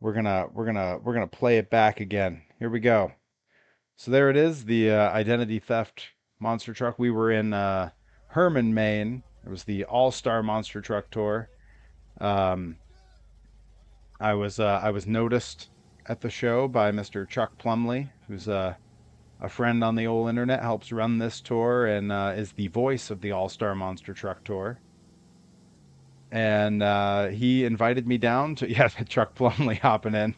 we're gonna play it back again. Here we go. So there it is, the identity theft monster truck. We were in Herman, Maine. It was the All-Star Monster Truck Tour. Um, I was noticed at the show by Mr. Chuck Plumley, who's a friend on the old internet, helps run this tour and is the voice of the All-Star Monster Truck Tour. And he invited me down to yeah, Chuck Plumley hopping in.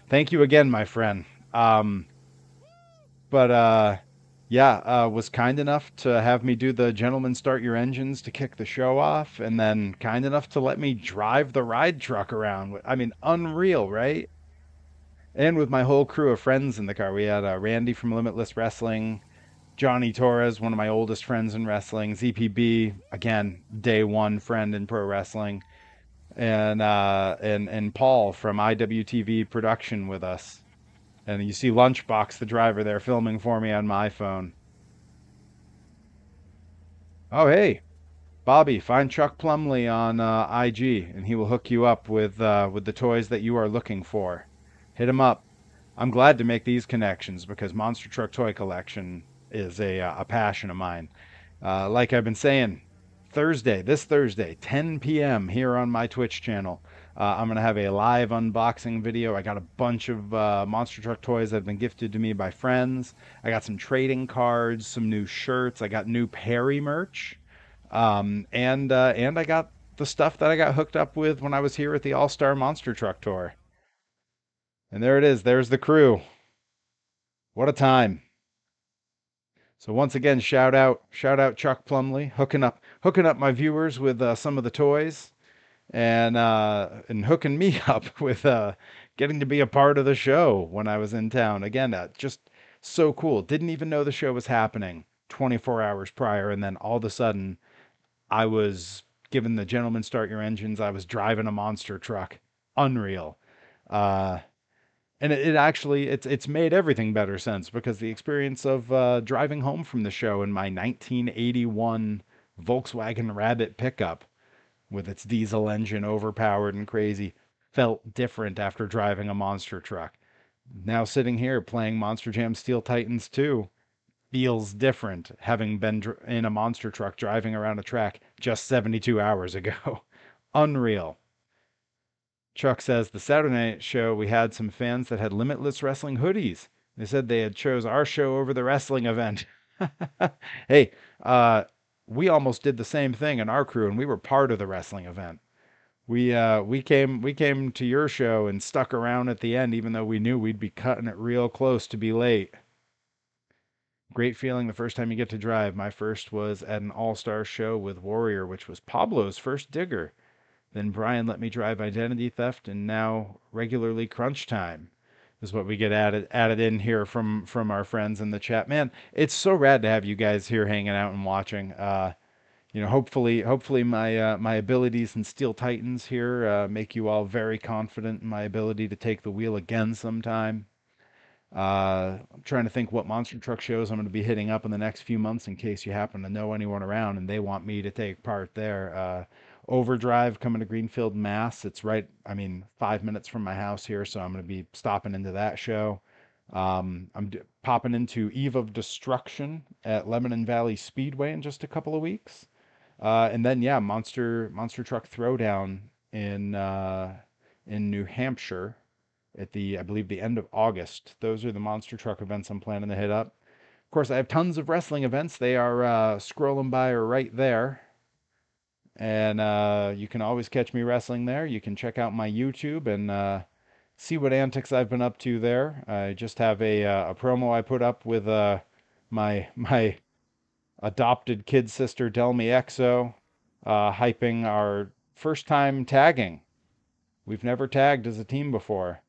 Thank you again, my friend. But yeah, was kind enough to have me do the Gentlemen Start Your Engines to kick the show off, and then kind enough to let me drive the ride truck around. I mean, unreal, right? And with my whole crew of friends in the car, we had Randy from Limitless Wrestling, Johnny Torres, one of my oldest friends in wrestling, ZPB, again, day one friend in pro wrestling, and Paul from IWTV production with us. And you see Lunchbox, the driver, there filming for me on my phone. Oh, hey, Bobby, find Chuck Plumley on IG, and he will hook you up with the toys that you are looking for. Hit him up. I'm glad to make these connections because Monster Truck Toy Collection is a passion of mine. Like I've been saying, this Thursday, 10 p.m. here on my Twitch channel. I'm going to have a live unboxing video. I got a bunch of Monster Truck toys that have been gifted to me by friends. I got some trading cards, some new shirts. I got new Perry merch. And I got the stuff that I got hooked up with when I was here at the All Star Monster Truck Tour. And there it is. There's the crew. What a time. So once again, shout out Chuck Plumley, hooking up my viewers with some of the toys, and hooking me up with getting to be a part of the show when I was in town. Again, just so cool. Didn't even know the show was happening 24 hours prior, and then all of a sudden, I was given the Gentlemen Start Your Engines. I was driving a monster truck. Unreal. Uh, and it actually it's made everything better since because the experience of driving home from the show in my 1981 Volkswagen Rabbit pickup with its diesel engine overpowered and crazy felt different after driving a monster truck. Now sitting here playing Monster Jam Steel Titans 2 feels different having been in a monster truck driving around a track just 72 hours ago. Unreal. Chuck says the Saturday night show we had some fans that had Limitless Wrestling hoodies. They said they had chose our show over the wrestling event. Hey, uh, we almost did the same thing in our crew, and we were part of the wrestling event. We came to your show and stuck around at the end, even though we knew we'd be cutting it real close to be late. Great feeling the first time you get to drive. My first was at an all-star show with Warrior, which was Pablo's first digger. Then Brian let me drive Identity Theft, and now regularly Crunch Time is what we get added in here from our friends in the chat. Man, it's so rad to have you guys here hanging out and watching. Hopefully my abilities in Steel Titans here make you all very confident in my ability to take the wheel again sometime. I'm trying to think what monster truck shows I'm going to be hitting up in the next few months in case you happen to know anyone around and they want me to take part there. Overdrive coming to Greenfield, Mass. It's right, I mean, 5 minutes from my house here, so I'm going to be stopping into that show. Popping into Eve of Destruction at Lebanon Valley Speedway in just a couple of weeks. And then yeah, Monster Truck Throwdown in New Hampshire at the I believe the end of August. Those are the monster truck events I'm planning to hit up. Of course, I have tons of wrestling events. They are scrolling by right there. And you can always catch me wrestling there. You can check out my YouTube and see what antics I've been up to there. I just have a promo I put up with my adopted kid sister Delmy Exo, hyping our first time tagging. We've never tagged as a team before.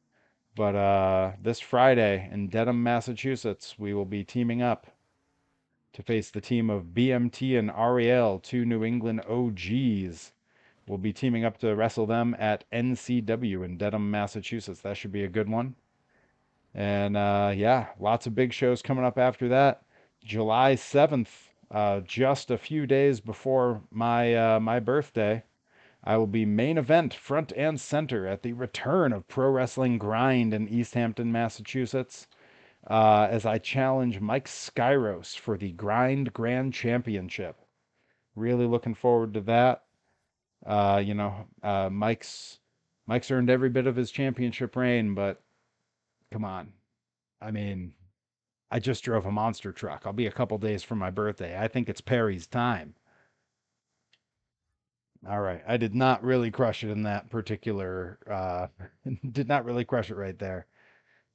But this Friday in Dedham, Massachusetts, we will be teaming up to face the team of BMT and Ariel, two New England OGs. We'll be teaming up to wrestle them at NCW in Dedham, Massachusetts. That should be a good one. And yeah, lots of big shows coming up after that. July 7th, just a few days before my birthday, I will be main event front and center at the return of Pro Wrestling Grind in East Hampton, Massachusetts, as I challenge Mike Skyros for the Grind Grand Championship. Really looking forward to that. Mike's earned every bit of his championship reign, but come on. I mean, I just drove a monster truck. I'll be a couple days from my birthday. I think it's Perry's time. All right. I did not really crush it in that particular did not really crush it right there.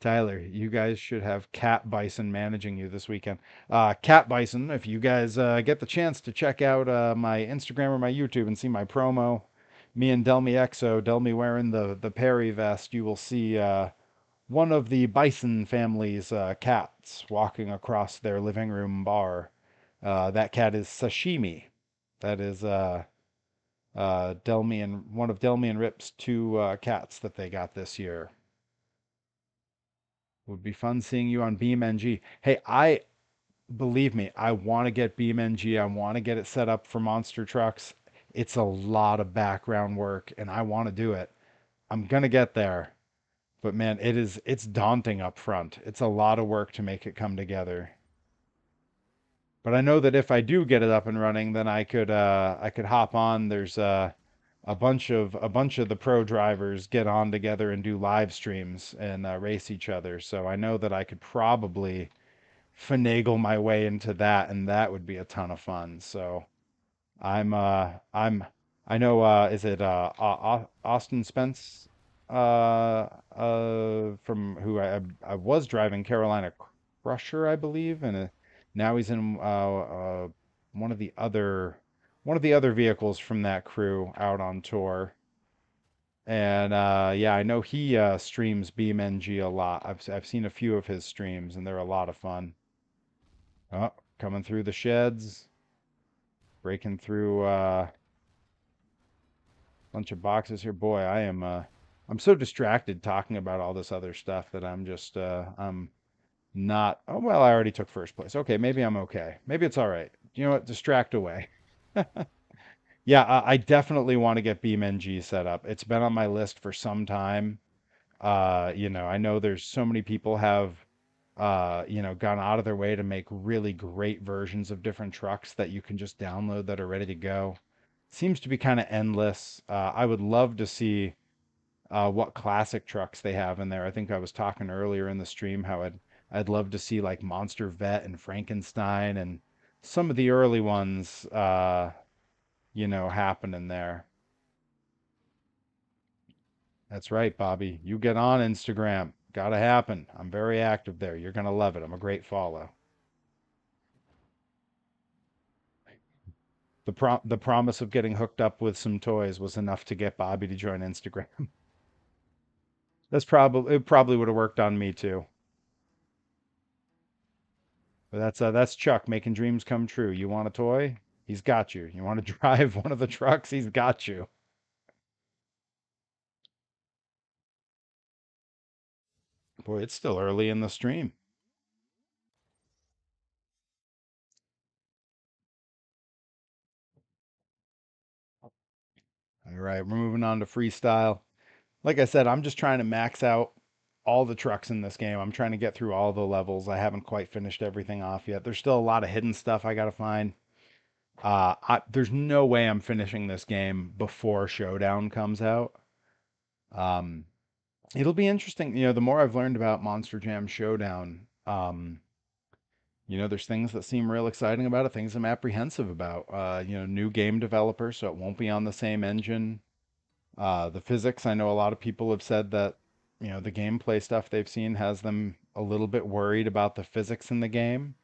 Tyler, you guys should have Cat Bison managing you this weekend. Cat Bison, if you guys get the chance to check out my Instagram or my YouTube and see my promo, me and Delmy Exo, Delmy wearing the Perry vest, you will see one of the Bison family's cats walking across their living room bar. That cat is Sashimi. That is Delmy and one of Delmy and Rip's two cats that they got this year. Would be fun seeing you on BeamNG. Hey, I believe me, I want to get BeamNG. I want to get it set up for monster trucks. It's a lot of background work, and I want to do it. I'm gonna get there, but man, it's daunting up front. It's a lot of work to make it come together. But I know that if I do get it up and running, then I could hop on. There's a bunch of the pro drivers get on together and do live streams and race each other. So I know that I could probably finagle my way into that, and that would be a ton of fun. So I'm I know is it Austin Spence from who I was driving Carolina Crusher, I believe, and now he's in one of the other one of the other vehicles from that crew out on tour. And yeah, I know he streams BeamNG a lot. I've seen a few of his streams, and they're a lot of fun. Oh, coming through the sheds, breaking through bunch of boxes here. Boy, I'm so distracted talking about all this other stuff that I'm not. Oh well, I already took first place. Okay, maybe I'm okay. Maybe it's all right. You know what? Distract away. Yeah, I definitely want to get BeamNG set up. It's been on my list for some time. I know there's so many people have gone out of their way to make really great versions of different trucks that you can just download that are ready to go. Seems to be kind of endless. I would love to see what classic trucks they have in there. I think I was talking earlier in the stream how I'd love to see like Monster Vet and Frankenstein and some of the early ones happen in there. That's right, Bobby. You get on Instagram. Gotta happen. I'm very active there. You're gonna love it. I'm a great follow. The promise of getting hooked up with some toys was enough to get Bobby to join Instagram. It probably would have worked on me too. But that's Chuck making dreams come true. You want a toy? He's got you. You want to drive one of the trucks? He's got you. Boy, it's still early in the stream. All right, we're moving on to freestyle. Like I said, I'm just trying to max out all the trucks in this game. I'm trying to get through all the levels. I haven't quite finished everything off yet. There's still a lot of hidden stuff I got to find. There's no way I'm finishing this game before Showdown comes out. Um, it'll be interesting. The more I've learned about Monster Jam Showdown, there's things that seem real exciting about it, things I'm apprehensive about. New game developer, so it won't be on the same engine. The physics, I know a lot of people have said that, the gameplay stuff they've seen has them a little bit worried about the physics in the game.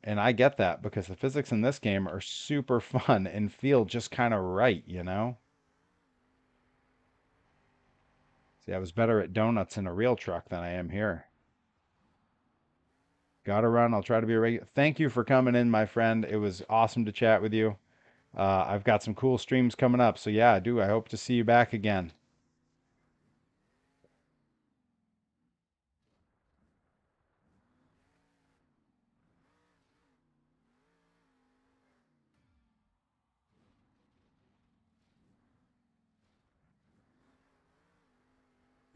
And I get that because the physics in this game are super fun and feel just kind of right? See, I was better at donuts in a real truck than I am here. Gotta run. I'll try to be a regular. Thank you for coming in, my friend. It was awesome to chat with you. I've got some cool streams coming up. So, yeah, I do. I hope to see you back again.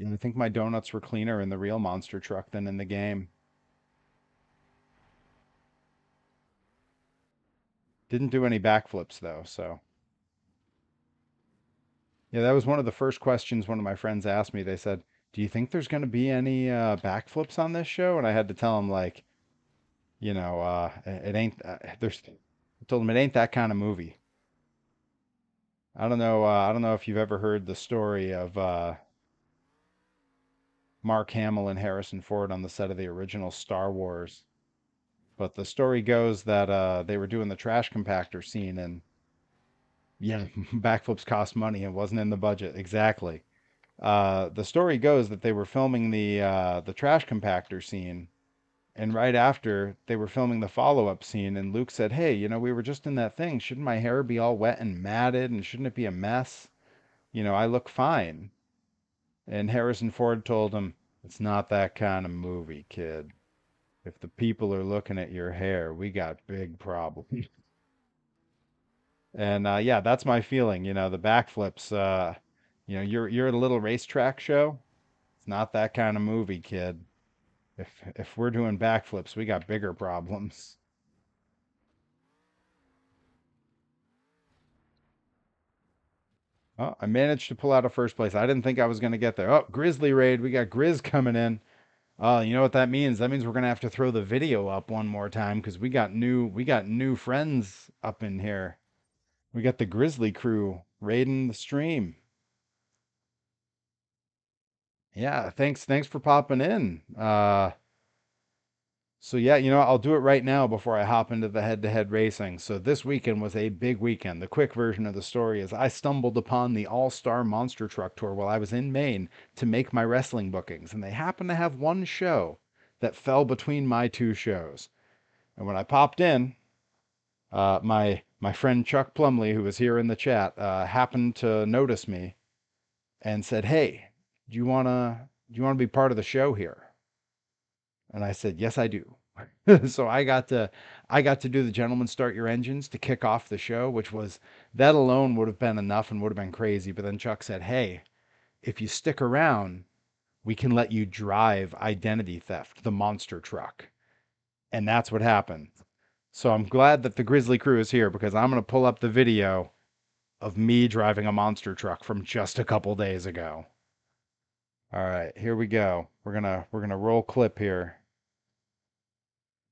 I think my donuts were cleaner in the real monster truck than in the game. Didn't do any backflips though, so yeah, that was one of the first questions one of my friends asked me. They said, "Do you think there's going to be any backflips on this show?" And I had to tell them like, it ain't. There's. I told them it ain't that kind of movie. I don't know. I don't know if you've ever heard the story of Mark Hamill and Harrison Ford on the set of the original Star Wars. But the story goes that they were doing the trash compactor scene, and yeah, backflips cost money. It wasn't in the budget exactly. The story goes that they were filming the trash compactor scene, and right after they were filming the follow-up scene, and Luke said, "Hey, we were just in that thing. Shouldn't my hair be all wet and matted, and shouldn't it be a mess? I look fine." And Harrison Ford told him, "It's not that kind of movie, kid. If the people are looking at your hair, we got big problems." And yeah, that's my feeling. The backflips. You're at a little racetrack show. It's not that kind of movie, kid. If we're doing backflips, we got bigger problems. Oh, I managed to pull out a first place. I didn't think I was going to get there. Oh, Grizzly Raid. We got Grizz coming in. Oh, you know what that means? That means we're going to have to throw the video up one more time because we got new friends up in here. We got the Grizzly crew raiding the stream. Yeah, thanks for popping in. So yeah, I'll do it right now before I hop into the head-to-head racing. So this weekend was a big weekend. The quick version of the story is I stumbled upon the All-Star Monster Truck Tour while I was in Maine to make my wrestling bookings, and they happened to have one show that fell between my two shows. And when I popped in, my friend Chuck Plumley, who was here in the chat, happened to notice me and said, "Hey, do you wanna be part of the show here?" And I said, "Yes, I do." So I got to do the Gentlemen Start Your Engines to kick off the show, which was that alone would have been enough and would have been crazy. But then Chuck said, "Hey, if you stick around, we can let you drive Identity Theft, the monster truck." And that's what happened. So I'm glad that the Grizzly crew is here because I'm going to pull up the video of me driving a monster truck from just a couple days ago. All right, here we go. We're gonna roll clip here.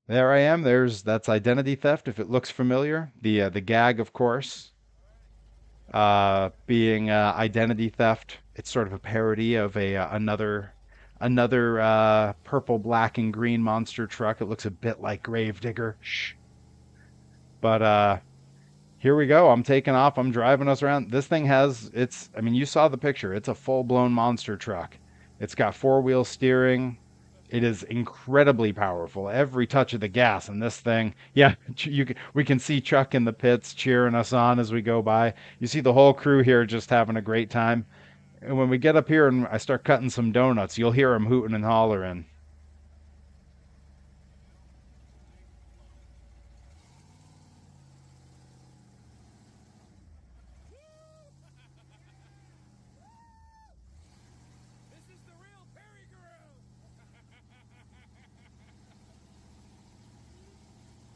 There I am. That's Identity Theft. If it looks familiar, the gag, of course, being Identity Theft. It's sort of a parody of another purple, black, and green monster truck. It looks a bit like Gravedigger. Shh. But here we go. I'm taking off. I'm driving us around. This thing has it's. I mean, you saw the picture. It's a full-blown monster truck. It's got four-wheel steering. It is incredibly powerful. Every touch of the gas in this thing. Yeah, we can see Chuck in the pits cheering us on as we go by. You see the whole crew here just having a great time. And when we get up here and I start cutting some donuts, you'll hear him hooting and hollering.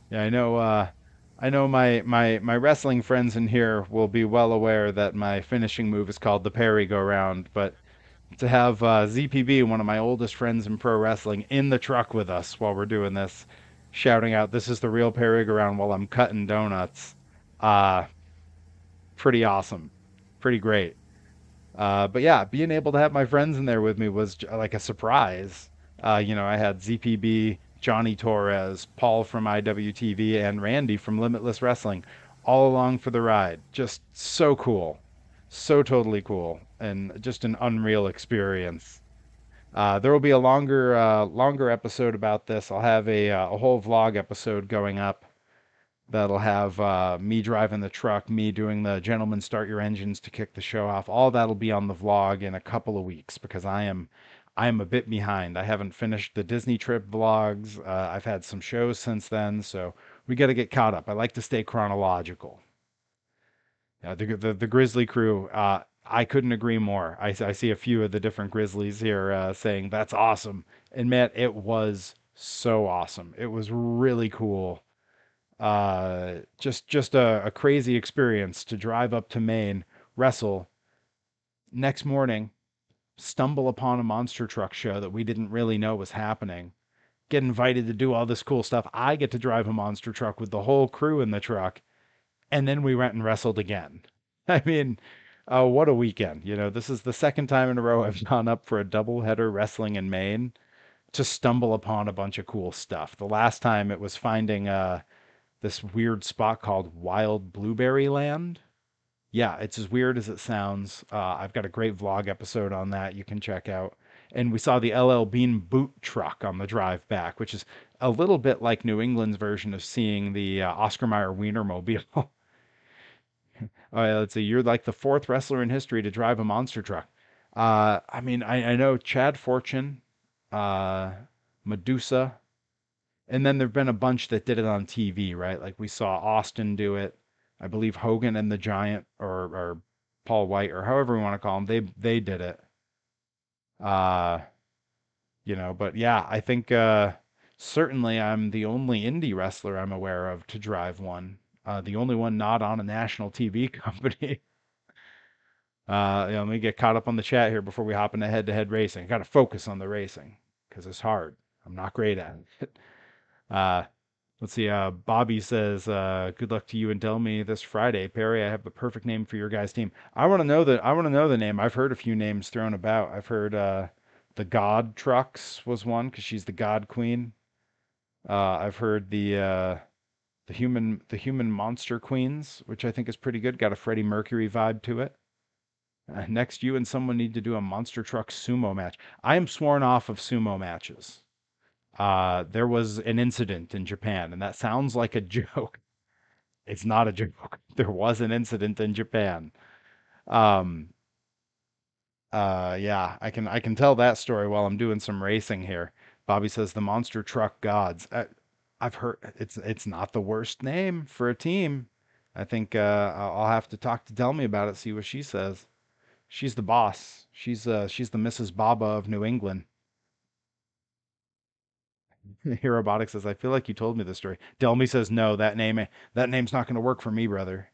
Yeah, I know my wrestling friends in here will be well aware that my finishing move is called the Perry Go Round, but to have ZPB, one of my oldest friends in pro wrestling, in the truck with us while we're doing this, shouting out, "This is the real Perry Go Round" while I'm cutting donuts, uh, pretty awesome, pretty great. But yeah, being able to have my friends in there with me was like a surprise. I had ZPB, Johnny Torres, Paul from IWTV, and Randy from Limitless Wrestling all along for the ride. Just so cool. So totally cool. And just an unreal experience. There will be a longer episode about this. I'll have a whole vlog episode going up that'll have me driving the truck, me doing the gentlemen start your engines to kick the show off. All that'll be on the vlog in a couple of weeks because I am a bit behind. I haven't finished the Disney trip vlogs. I've had some shows since then, so we got to get caught up. I like to stay chronological. The Grizzly crew. I couldn't agree more. I see a few of the different Grizzlies here saying that's awesome, and man, it was so awesome. It was really cool, just a crazy experience to drive up to Maine, wrestle, next morning, stumble upon a monster truck show that we didn't really know was happening, get invited to do all this cool stuff. I get to drive a monster truck with the whole crew in the truck, and then we went and wrestled again. I mean, what a weekend. This is the second time in a row I've gone up for a doubleheader wrestling in Maine to stumble upon a bunch of cool stuff. The last time it was finding this weird spot called Wild Blueberry Land. Yeah, it's as weird as it sounds. I've got a great vlog episode on that you can check out. And we saw the LL Bean boot truck on the drive back, which is a little bit like New England's version of seeing the Oscar Mayer Wienermobile. Let's see, you're like the fourth wrestler in history to drive a monster truck. I mean, I know Chad Fortune, uh, Medusa, and then there've been a bunch that did it on TV, right? Like we saw Austin do it. I believe Hogan and the Giant, or Paul White, or however we want to call him, they did it. Uh, but yeah, I think certainly I'm the only indie wrestler I'm aware of to drive one. The only one not on a national TV company. Let me get caught up on the chat here before we hop into head-to-head racing. I got to focus on the racing because it's hard. I'm not great at it. Uh, Let's see. Bobby says, "Good luck to you and Delmy this Friday, Perry. I have the perfect name for your guys' team. I want to know that. I want to know the name. I've heard a few names thrown about. I've heard the God Trucks was one because she's the God Queen. I've heard the human monster queens, which I think is pretty good. Got a Freddie Mercury vibe to it. Next, you and someone need to do a monster truck sumo match. I am sworn off of sumo matches. There was an incident in Japan, and that sounds like a joke. It's not a joke. There was an incident in Japan. Um, yeah, I can tell that story while I'm doing some racing here. Bobby says the monster truck gods. I've heard it's not the worst name for a team. I think I'll have to talk to Delmy about it, see what she says. She's the boss. She's the Mrs. Baba of New England. Robotic says, I feel like you told me this story. Delmy says, no, that name's not going to work for me, brother.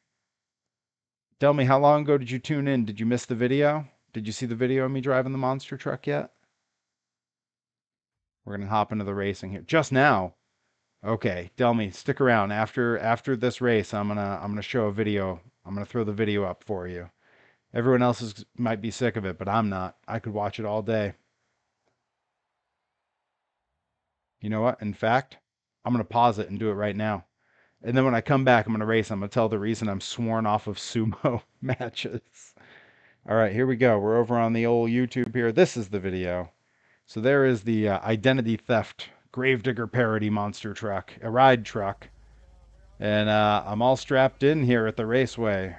Delmy, how long ago did you tune in? Did you miss the video? Did you see the video of me driving the monster truck yet? We're going to hop into the racing here. Just now. Okay, Delmy, stick around. After this race, I'm gonna show a video. I'm gonna throw the video up for you. Everyone else might be sick of it, but I'm not. I could watch it all day. You know what? In fact, I'm gonna pause it and do it right now. And then when I come back, I'm going to race. I'm going to tell the reason I'm sworn off of sumo matches. All right, here we go. We're over on the old YouTube here. This is the video. So there is the identity theft Gravedigger parody monster truck, a ride truck. And I'm all strapped in here at the raceway.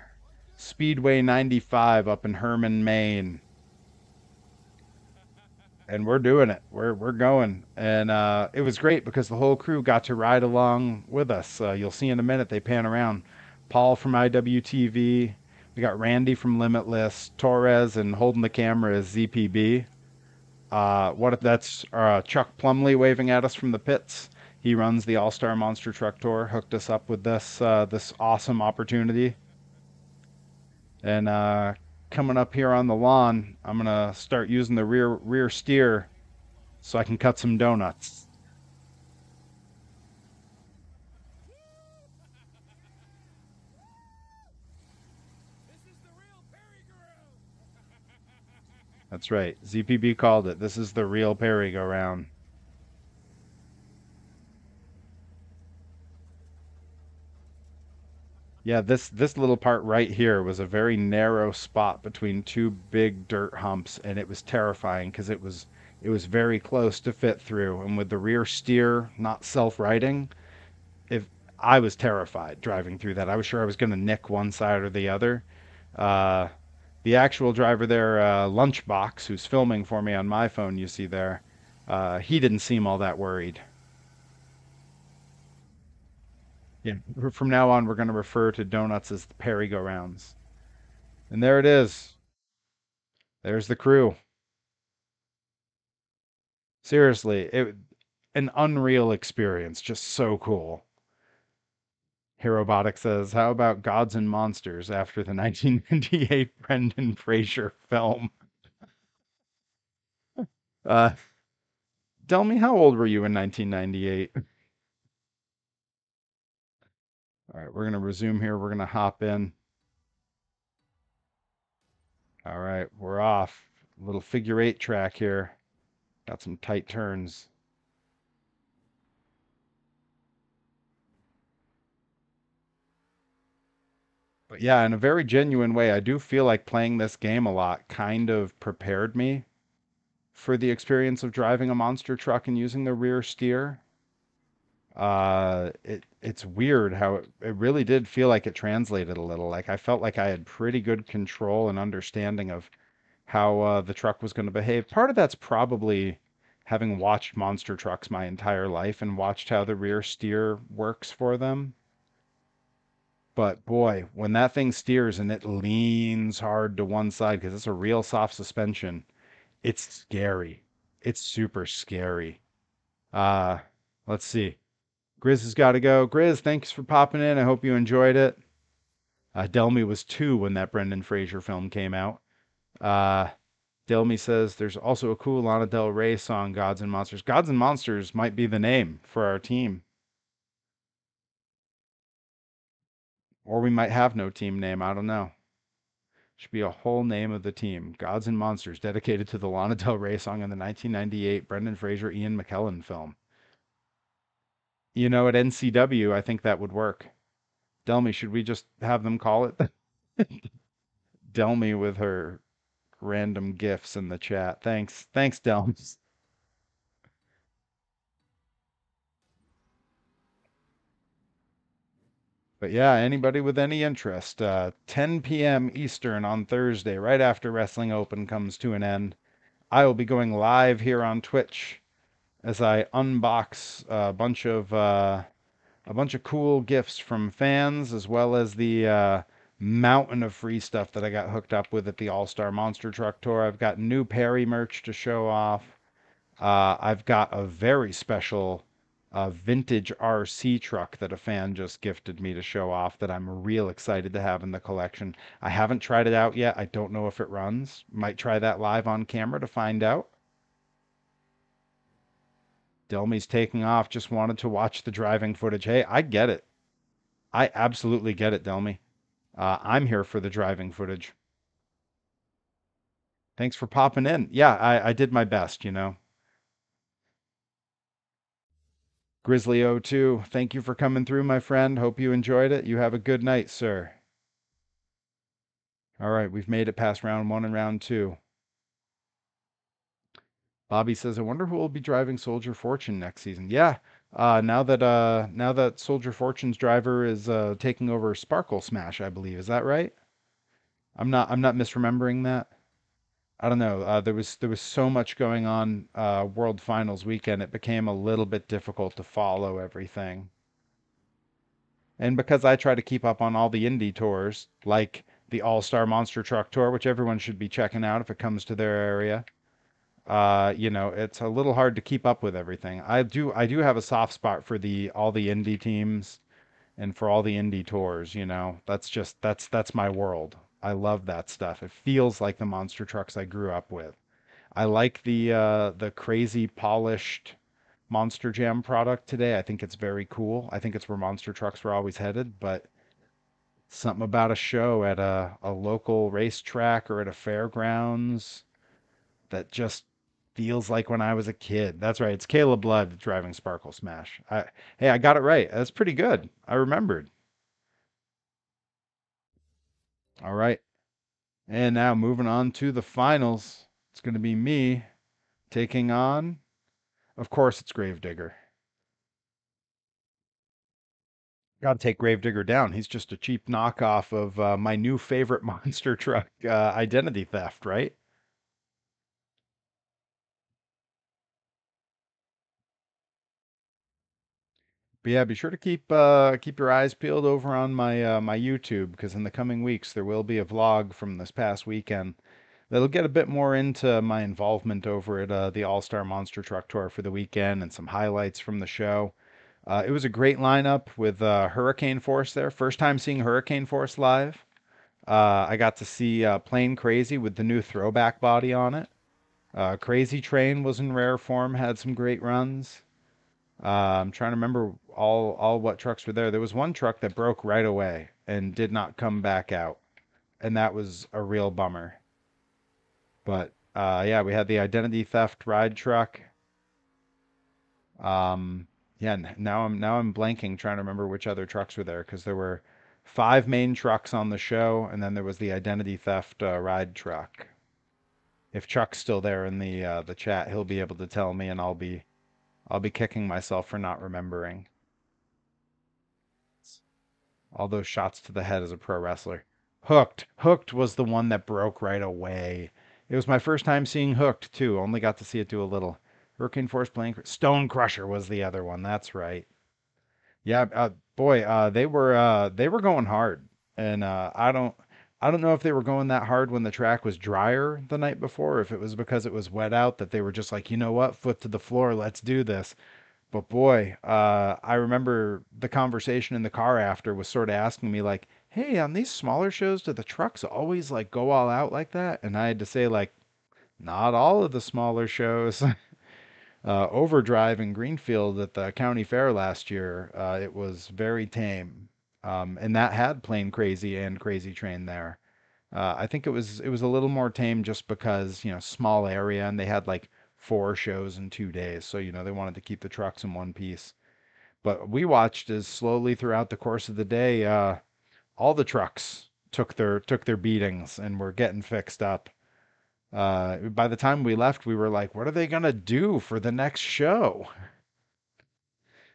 Speedway 95 up in Herman, Maine. and we're doing it. We're going, and it was great because the whole crew got to ride along with us. You'll see in a minute they pan around. Paul from IWTV, we got Randy from Limitless, Torres, and holding the camera is ZPB. What if that's Chuck Plumley waving at us from the pits? He runs the All Star Monster Truck Tour. Hooked us up with this awesome opportunity, and coming up here on the lawn, I'm gonna start using the rear steer so I can cut some donuts. That's right. ZPB called it. This is the real Perry go round. Yeah, this little part right here was a very narrow spot between two big dirt humps, and it was terrifying because it was very close to fit through. And with the rear steer not self-righting, if I was terrified driving through that, I was sure I was going to nick one side or the other. Uh, the actual driver there, Lunchbox, who's filming for me on my phone, you see there, he didn't seem all that worried. Yeah, from now on, we're going to refer to donuts as the Perry-go-rounds. And there it is. There's the crew. Seriously, an unreal experience. Just so cool. Herobotic says, "How about Gods and Monsters after the 1998 Brendan Fraser film?" Uh, tell me, how old were you in 1998? All right, we're gonna resume here. We're gonna hop in. All right, we're off. Little figure eight track here. Got some tight turns. But yeah, in a very genuine way, I do feel like playing this game a lot kind of prepared me for the experience of driving a monster truck and using the rear steer. It's weird how it really did feel like it translated a little. Like I felt like I had pretty good control and understanding of how the truck was going to behave. Part of that's probably having watched monster trucks my entire life and watched how the rear steer works for them. But boy, when that thing steers and it leans hard to one side because it's a real soft suspension, it's scary. It's super scary. Uh, let's see. Grizz has got to go. Grizz, thanks for popping in. I hope you enjoyed it. Delmy was 2 when that Brendan Fraser film came out. Uh, Delmy says there's also a cool Lana Del Rey song, Gods and Monsters. Gods and Monsters might be the name for our team. Or we might have no team name. I don't know. Should be a whole name of the team. Gods and Monsters, dedicated to the Lana Del Rey song in the 1998 Brendan Fraser Ian McKellen film. You know, at NCW, I think that would work. Delmy, should we just have them call it? Delmy with her random gifts in the chat. Thanks. Thanks, Delms. But yeah, anybody with any interest, 10 p.m. Eastern on Thursday, right after Wrestling Open comes to an end, I will be going live here on Twitch as I unbox a bunch of cool gifts from fans, as well as the mountain of free stuff that I got hooked up with at the All Star Monster Truck Tour. I've got new Perry merch to show off. I've got a very special vintage RC truck that a fan just gifted me to show off that I'm real excited to have in the collection. I haven't tried it out yet. I don't know if it runs. Might try that live on camera to find out. Delmy's taking off. Just wanted to watch the driving footage. Hey, I get it. I absolutely get it, Delmy. I'm here for the driving footage. Thanks for popping in. Yeah, I did my best. Grizzly02, thank you for coming through, my friend. Hope you enjoyed it. You have a good night, sir. All right, we've made it past round 1 and round 2. Bobby says, I wonder who will be driving Soldier Fortune next season. Yeah, now that Soldier Fortune's driver is taking over Sparkle Smash, I believe. Is that right? I'm not misremembering that. I don't know. There was so much going on World Finals weekend. It became a little bit difficult to follow everything. And because I try to keep up on all the indie tours, like the All Star Monster Truck Tour, which everyone should be checking out if it comes to their area, it's a little hard to keep up with everything. I do have a soft spot for the all the indie teams and for all the indie tours. That's my world. I love that stuff. It feels like the monster trucks I grew up with. I like the crazy polished Monster Jam product today. I think it's very cool. I think it's where monster trucks were always headed, but something about a show at a local racetrack or at a fairgrounds that just feels like when I was a kid. That's right. It's Caleb Blood driving Sparkle Smash. Hey, I got it right. That's pretty good. I remembered. All right. And now moving on to the finals. It's going to be me taking on, of course, it's Gravedigger. Got to take Gravedigger down. He's just a cheap knockoff of my new favorite monster truck, Identity Theft, right? But yeah, be sure to keep your eyes peeled over on my YouTube because in the coming weeks there will be a vlog from this past weekend that'll get a bit more into my involvement over at the All Star Monster Truck Tour for the weekend and some highlights from the show. It was a great lineup with Hurricane Force there. First time seeing Hurricane Force live. I got to see Plane Crazy with the new throwback body on it. Crazy Train was in rare form, had some great runs. I'm trying to remember all what trucks were there. There was one truck that broke right away and did not come back out, and that was a real bummer. But yeah, we had the identity theft ride truck. Um, yeah, now I'm blanking trying to remember which other trucks were there because there were five main trucks on the show, and then there was the identity theft ride truck. If Chuck's still there in the chat, he'll be able to tell me, and I'll be kicking myself for not remembering. All those shots to the head as a pro wrestler. Hooked was the one that broke right away. It was my first time seeing Hooked too. Only got to see it do a little. Hurricane Force playing Stone Crusher was the other one. That's right. Yeah, boy, they were going hard, and I don't know if they were going that hard when the track was drier the night before, or if it was because it was wet out that they were just like, you know what, foot to the floor, let's do this. But boy, I remember the conversation in the car after was sort of asking me like, "Hey, on these smaller shows, do the trucks always like go all out like that?" And I had to say like, "Not all of the smaller shows." Overdrive in Greenfield at the county fair last year, it was very tame, and that had Plain Crazy and Crazy Train there. I think it was a little more tame just because small area and they had like four shows in 2 days, so they wanted to keep the trucks in one piece. But we watched as slowly throughout the course of the day, all the trucks took their beatings and were getting fixed up. By the time we left, we were like, what are they gonna do for the next show?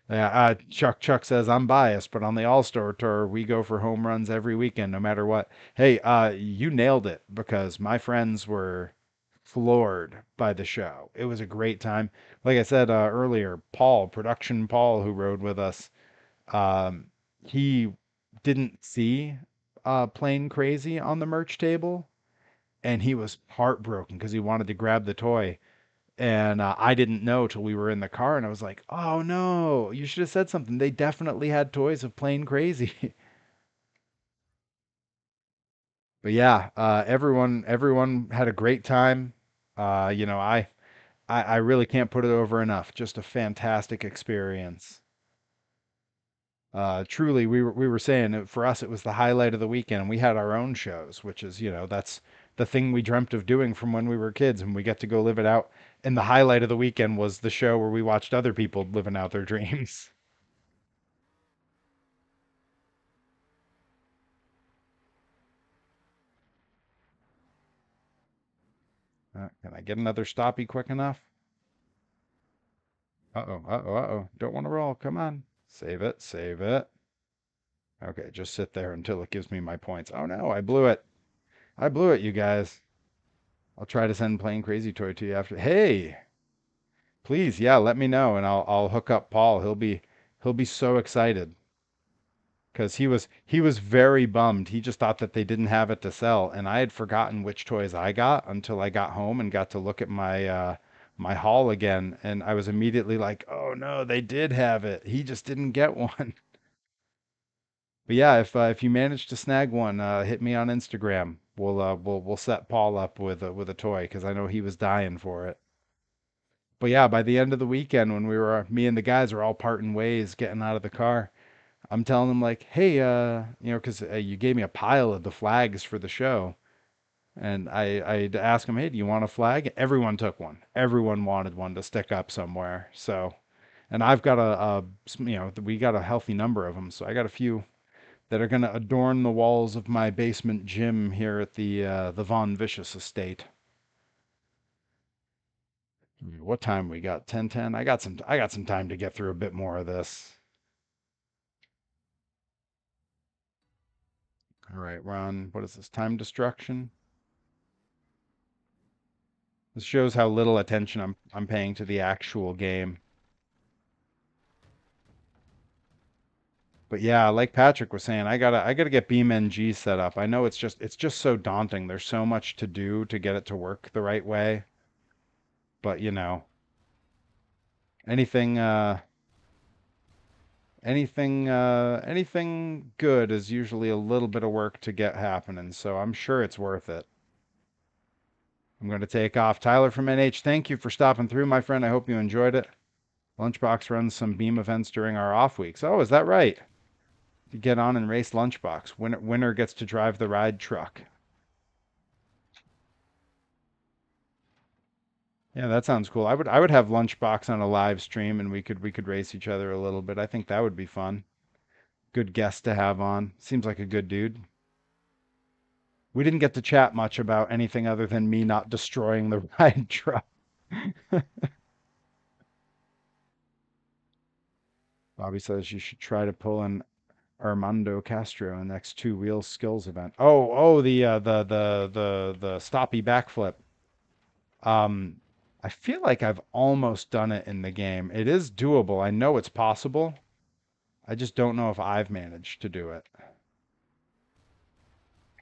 Yeah, Chuck says I'm biased, but on the All Star Tour, we go for home runs every weekend, no matter what. Hey, you nailed it because my friends were floored by the show. It was a great time. Like I said earlier, production Paul, who rode with us, um, he didn't see Plain Crazy on the merch table, and he was heartbroken because he wanted to grab the toy. And I didn't know till we were in the car, and I was like, "Oh no, you should have said something." They definitely had toys of Plain Crazy. But yeah, everyone had a great time. I really can't put it over enough. Just a fantastic experience. Truly, we were saying that for us it was the highlight of the weekend, and we had our own shows, which is that's the thing we dreamt of doing from when we were kids, and we get to go live it out. And the highlight of the weekend was the show where we watched other people living out their dreams. Can I get another stoppie quick enough? Uh-oh, uh-oh, uh-oh. Don't want to roll. Come on. Save it, save it. Okay, just sit there until it gives me my points. Oh no, I blew it. I blew it, you guys. I'll try to send Plain Crazy Toy to you after. Hey, please, yeah, let me know and I'll hook up Paul. He'll be so excited because he was very bummed. He just thought that they didn't have it to sell, and I had forgotten which toys I got until I got home and got to look at my haul again, and I was immediately like, "Oh no, they did have it. He just didn't get one." But yeah, if you manage to snag one, hit me on Instagram. We'll set Paul up with a toy because I know he was dying for it. But yeah, by the end of the weekend when me and the guys were all parting ways, getting out of the car, I'm telling him like, hey, because you gave me a pile of the flags for the show, and I'd ask him, hey, do you want a flag? Everyone took one. Everyone wanted one to stick up somewhere. So, and I've got we got a healthy number of them, so I got a few that are gonna adorn the walls of my basement gym here at the Von Vicious estate. What time we got? 10:10. I got some time to get through a bit more of this. All right, we're on what is this? Time destruction. This shows how little attention I'm paying to the actual game. But yeah, like Patrick was saying, I gotta get BeamNG set up. I know it's just so daunting. There's so much to do to get it to work the right way. But anything anything good is usually a little bit of work to get happening, so I'm sure it's worth it. I'm going to take off. Tyler from NH, thank you for stopping through, my friend. I hope you enjoyed it. Lunchbox runs some Beam events during our off weeks. Oh, is that right? You get on and race Lunchbox. Winner gets to drive the ride truck. Yeah, that sounds cool. I would have Lunchbox on a live stream and we could race each other a little bit. I think that would be fun. Good guest to have on. Seems like a good dude. We didn't get to chat much about anything other than me not destroying the ride truck. Bobby says you should try to pull an Armando Castro in the next two wheel skills event. Oh, the stoppy backflip. Um, I feel like I've almost done it in the game. It is doable. I know it's possible. I just don't know if I've managed to do it.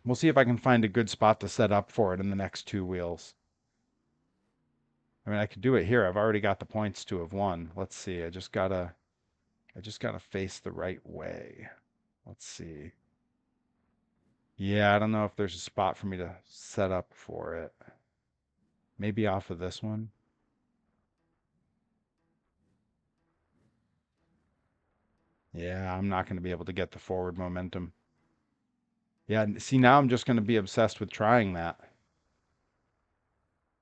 We'll see if I can find a good spot to set up for it in the next two wheels. I mean, I could do it here. I've already got the points to have won. Let's see. I just gotta face the right way. Let's see. Yeah, I don't know if there's a spot for me to set up for it. Maybe off of this one. Yeah, I'm not going to be able to get the forward momentum. Yeah, see, now I'm just going to be obsessed with trying that.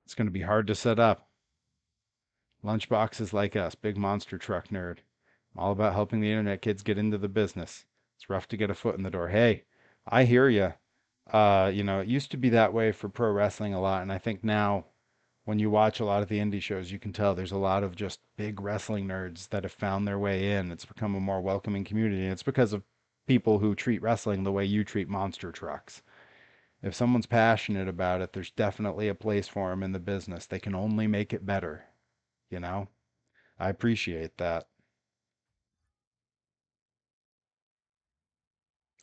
It's going to be hard to set up. Lunchbox is like us, big monster truck nerd. I'm all about helping the internet kids get into the business. It's rough to get a foot in the door. Hey, I hear you. It used to be that way for pro wrestling a lot, and I think now when you watch a lot of the indie shows, you can tell there's a lot of just big wrestling nerds that have found their way in. It's become a more welcoming community. And it's because of people who treat wrestling the way you treat monster trucks. If someone's passionate about it, there's definitely a place for them in the business. They can only make it better, you know? I appreciate that.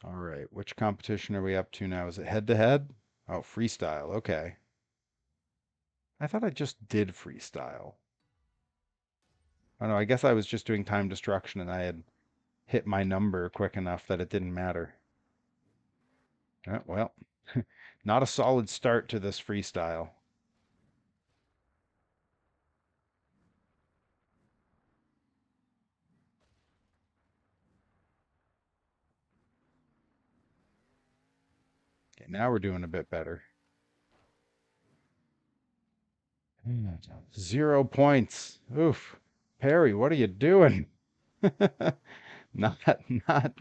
All right, which competition are we up to now? Is it head to head? Oh, freestyle. Okay. I thought I just did freestyle. Oh no, I guess I was just doing time destruction and I had hit my number quick enough that it didn't matter. Well, not a solid start to this freestyle. Okay, now we're doing a bit better. 0 points. Oof. Perry, what are you doing? Not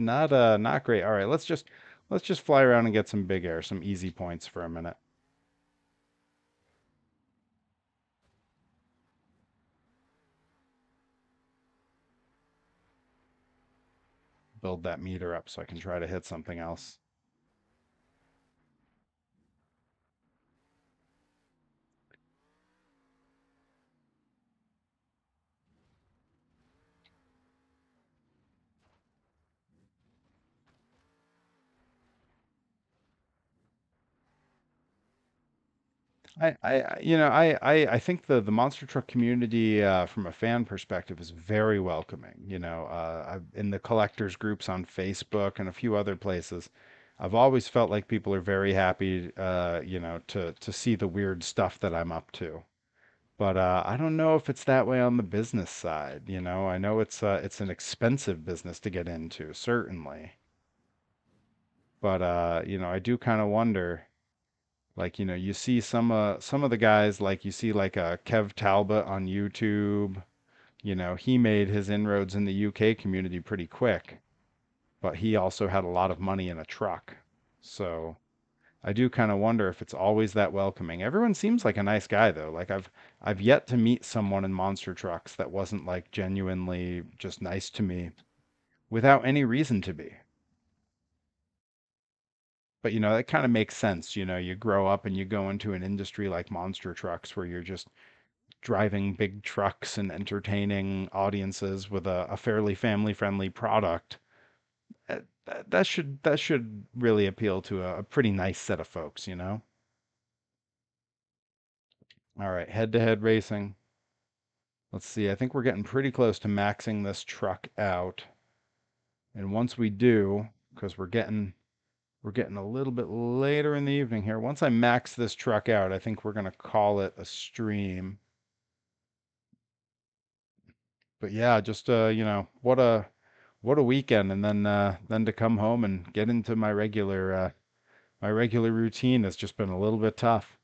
not great. All right, let's just fly around and get some big air, some easy points for a minute. Build that meter up so I can try to hit something else. I think the monster truck community, from a fan perspective, is very welcoming. In the collectors groups on Facebook and a few other places, I've always felt like people are very happy, to see the weird stuff that I'm up to. But I don't know if it's that way on the business side. I know it's an expensive business to get into, certainly. But I do kind of wonder. Like, you see some of the guys, like you see like Kev Talbot on YouTube. He made his inroads in the UK community pretty quick, but he also had a lot of money in a truck. So I do kind of wonder if it's always that welcoming. Everyone seems like a nice guy though. Like I've yet to meet someone in monster trucks that wasn't like genuinely just nice to me without any reason to be. But that kind of makes sense. You grow up and you go into an industry like monster trucks where you're just driving big trucks and entertaining audiences with a fairly family friendly product. That should really appeal to a pretty nice set of folks. All right, head to head racing. Let's see. I think we're getting pretty close to maxing this truck out. And once we do, because we're getting a little bit later in the evening here. Once I max this truck out, I think we're gonna call it a stream. But yeah, just what a weekend, and then to come home and get into my regular routine has just been a little bit tough.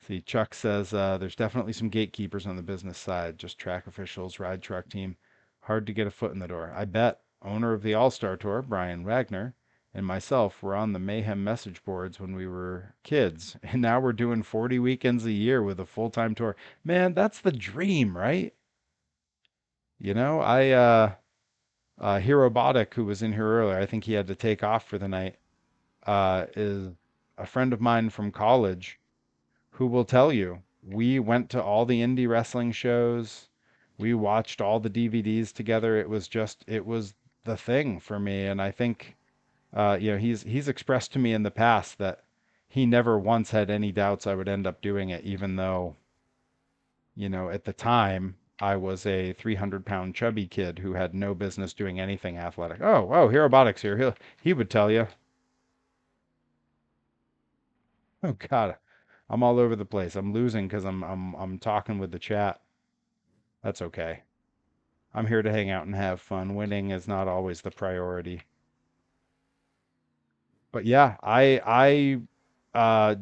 See, Chuck says there's definitely some gatekeepers on the business side, just track officials, ride truck team. Hard to get a foot in the door. I bet owner of the All Star Tour, Brian Wagner, and myself were on the Mayhem message boards when we were kids, and now we're doing 40 weekends a year with a full-time tour. Man, that's the dream, right? Hero Botic, who was in here earlier, I think he had to take off for the night, is a friend of mine from college who will tell you we went to all the indie wrestling shows. We watched all the DVDs together. It was the thing for me. And I think, he's expressed to me in the past that he never once had any doubts I would end up doing it, even though, at the time, I was a 300-pound chubby kid who had no business doing anything athletic. Oh, Herobotics here. He would tell you. Oh God, I'm all over the place. I'm losing because I'm talking with the chat. That's okay. I'm here to hang out and have fun. Winning is not always the priority. But yeah,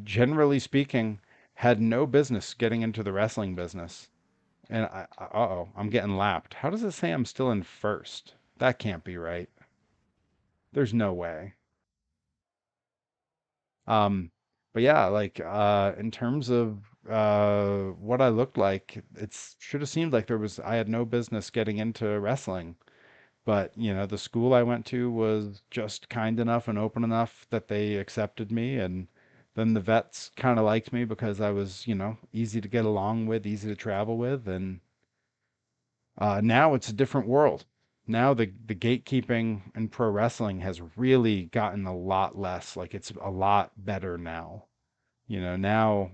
generally speaking, had no business getting into the wrestling business. And uh-oh, I'm getting lapped. How does it say I'm still in first? That can't be right. There's no way. Um, but yeah, like in terms of what I looked like, it should have seemed like I had no business getting into wrestling. But, the school I went to was just kind enough and open enough that they accepted me. And then the vets kind of liked me because I was, easy to get along with, easy to travel with. And now it's a different world. Now the gatekeeping in pro wrestling has really gotten a lot less. Like it's a lot better now. Now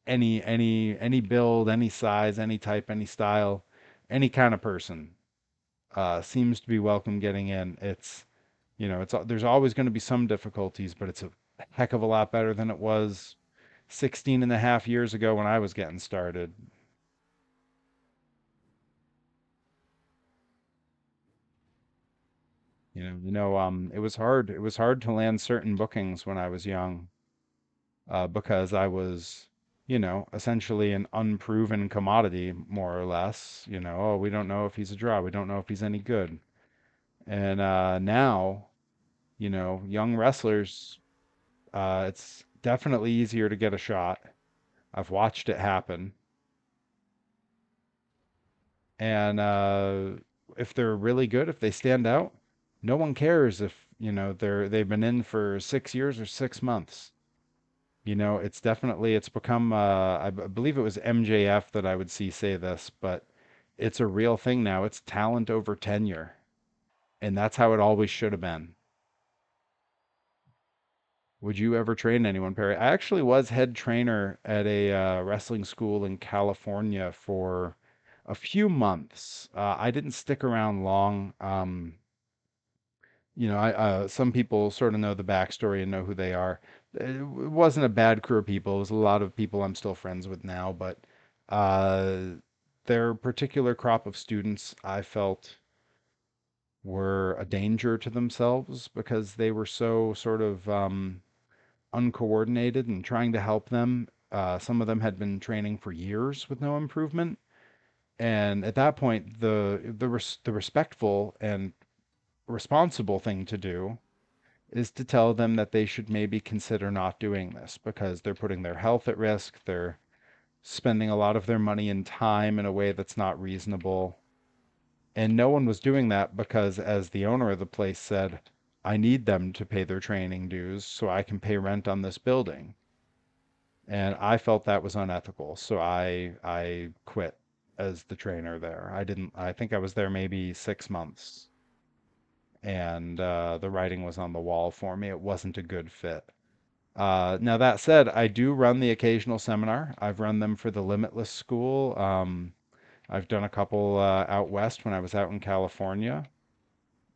any build, any size, any type, any style, any kind of person seems to be welcome getting in. There's always going to be some difficulties, but it's a heck of a lot better than it was 16 and a half years ago when I was getting started. It was hard to land certain bookings when I was young, because I was, essentially an unproven commodity, more or less. Oh, we don't know if he's a draw. We don't know if he's any good. And now, young wrestlers, it's definitely easier to get a shot. I've watched it happen. And if they're really good, if they stand out, no one cares if, they've been in for 6 years or 6 months. It's become, I believe it was MJF that I would see say this, but it's a real thing now. It's talent over tenure. And that's how it always should have been. Would you ever train anyone, Perry? I actually was head trainer at a wrestling school in California for a few months. I didn't stick around long. Some people sort of know the backstory and know who they are. It wasn't a bad crew of people. It was a lot of people I'm still friends with now, but uh, their particular crop of students I felt were a danger to themselves because they were so sort of uncoordinated and trying to help them. Some of them had been training for years with no improvement, and at that point, the respectful and responsible thing to do is to tell them that they should maybe consider not doing this because they're putting their health at risk. They're spending a lot of their money and time in a way that's not reasonable. And no one was doing that because, as the owner of the place said, I need them to pay their training dues so I can pay rent on this building. And I felt that was unethical. So I quit as the trainer there. I think I was there maybe 6 months. And the writing was on the wall for me. It wasn't a good fit. Now that said, I do run the occasional seminar. I've run them for the Limitless School. I've done a couple out west when I was out in California,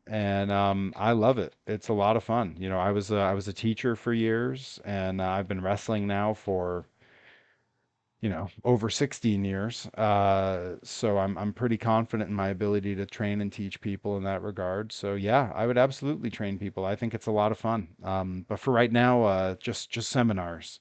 and I love it. It's a lot of fun. I was a teacher for years, and I've been wrestling now for over 16 years. So I'm pretty confident in my ability to train and teach people in that regard. So yeah, I would absolutely train people. I think it's a lot of fun. But for right now, just seminars.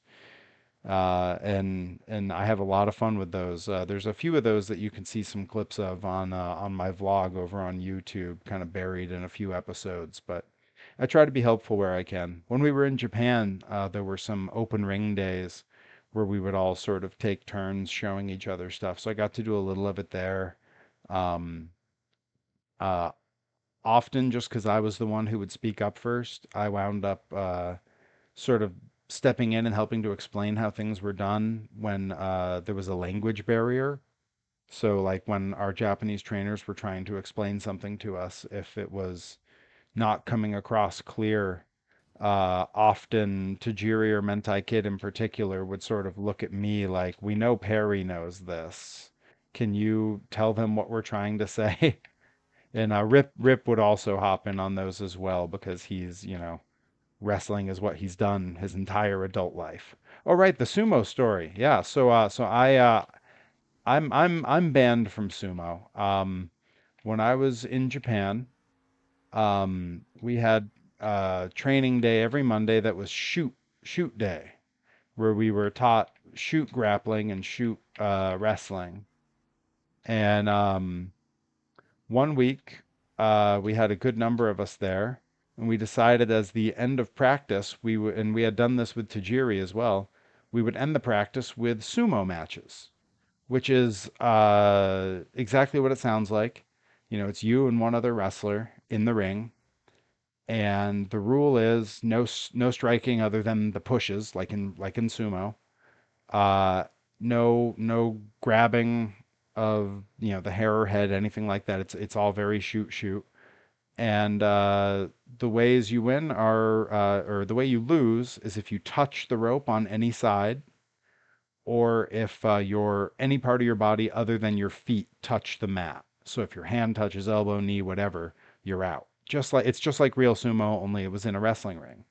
And I have a lot of fun with those. There's a few of those that you can see some clips of on my vlog over on YouTube, kind of buried in a few episodes. But I try to be helpful where I can. When we were in Japan, there were some open ring days where we would all sort of take turns showing each other stuff. So I got to do a little of it there. Um, uh, Often just because I was the one who would speak up first, I wound up sort of stepping in and helping to explain how things were done when there was a language barrier. So, like when our Japanese trainers were trying to explain something to us, if it was not coming across clear, often Tajiri or Mentai Kid in particular would sort of look at me like, we know Perry knows this. Can you tell them what we're trying to say? And Rip would also hop in on those as well because he's wrestling is what he's done his entire adult life. Oh, right, the sumo story. Yeah, I'm banned from sumo. When I was in Japan, we had training day every Monday that was shoot day, where we were taught shoot grappling and shoot wrestling. And one week, we had a good number of us there, and we decided as the end of practice, and we had done this with Tajiri as well, we would end the practice with sumo matches, which is exactly what it sounds like. It's you and one other wrestler in the ring, and the rule is no striking other than the pushes, like in sumo. Uh, no grabbing of the hair or head, anything like that. It's all very shoot. And the ways you win or the way you lose is if you touch the rope on any side, or if your any part of your body other than your feet touch the mat. So if your hand touches elbow, knee, whatever, you're out. It's just like real sumo, only it was in a wrestling ring.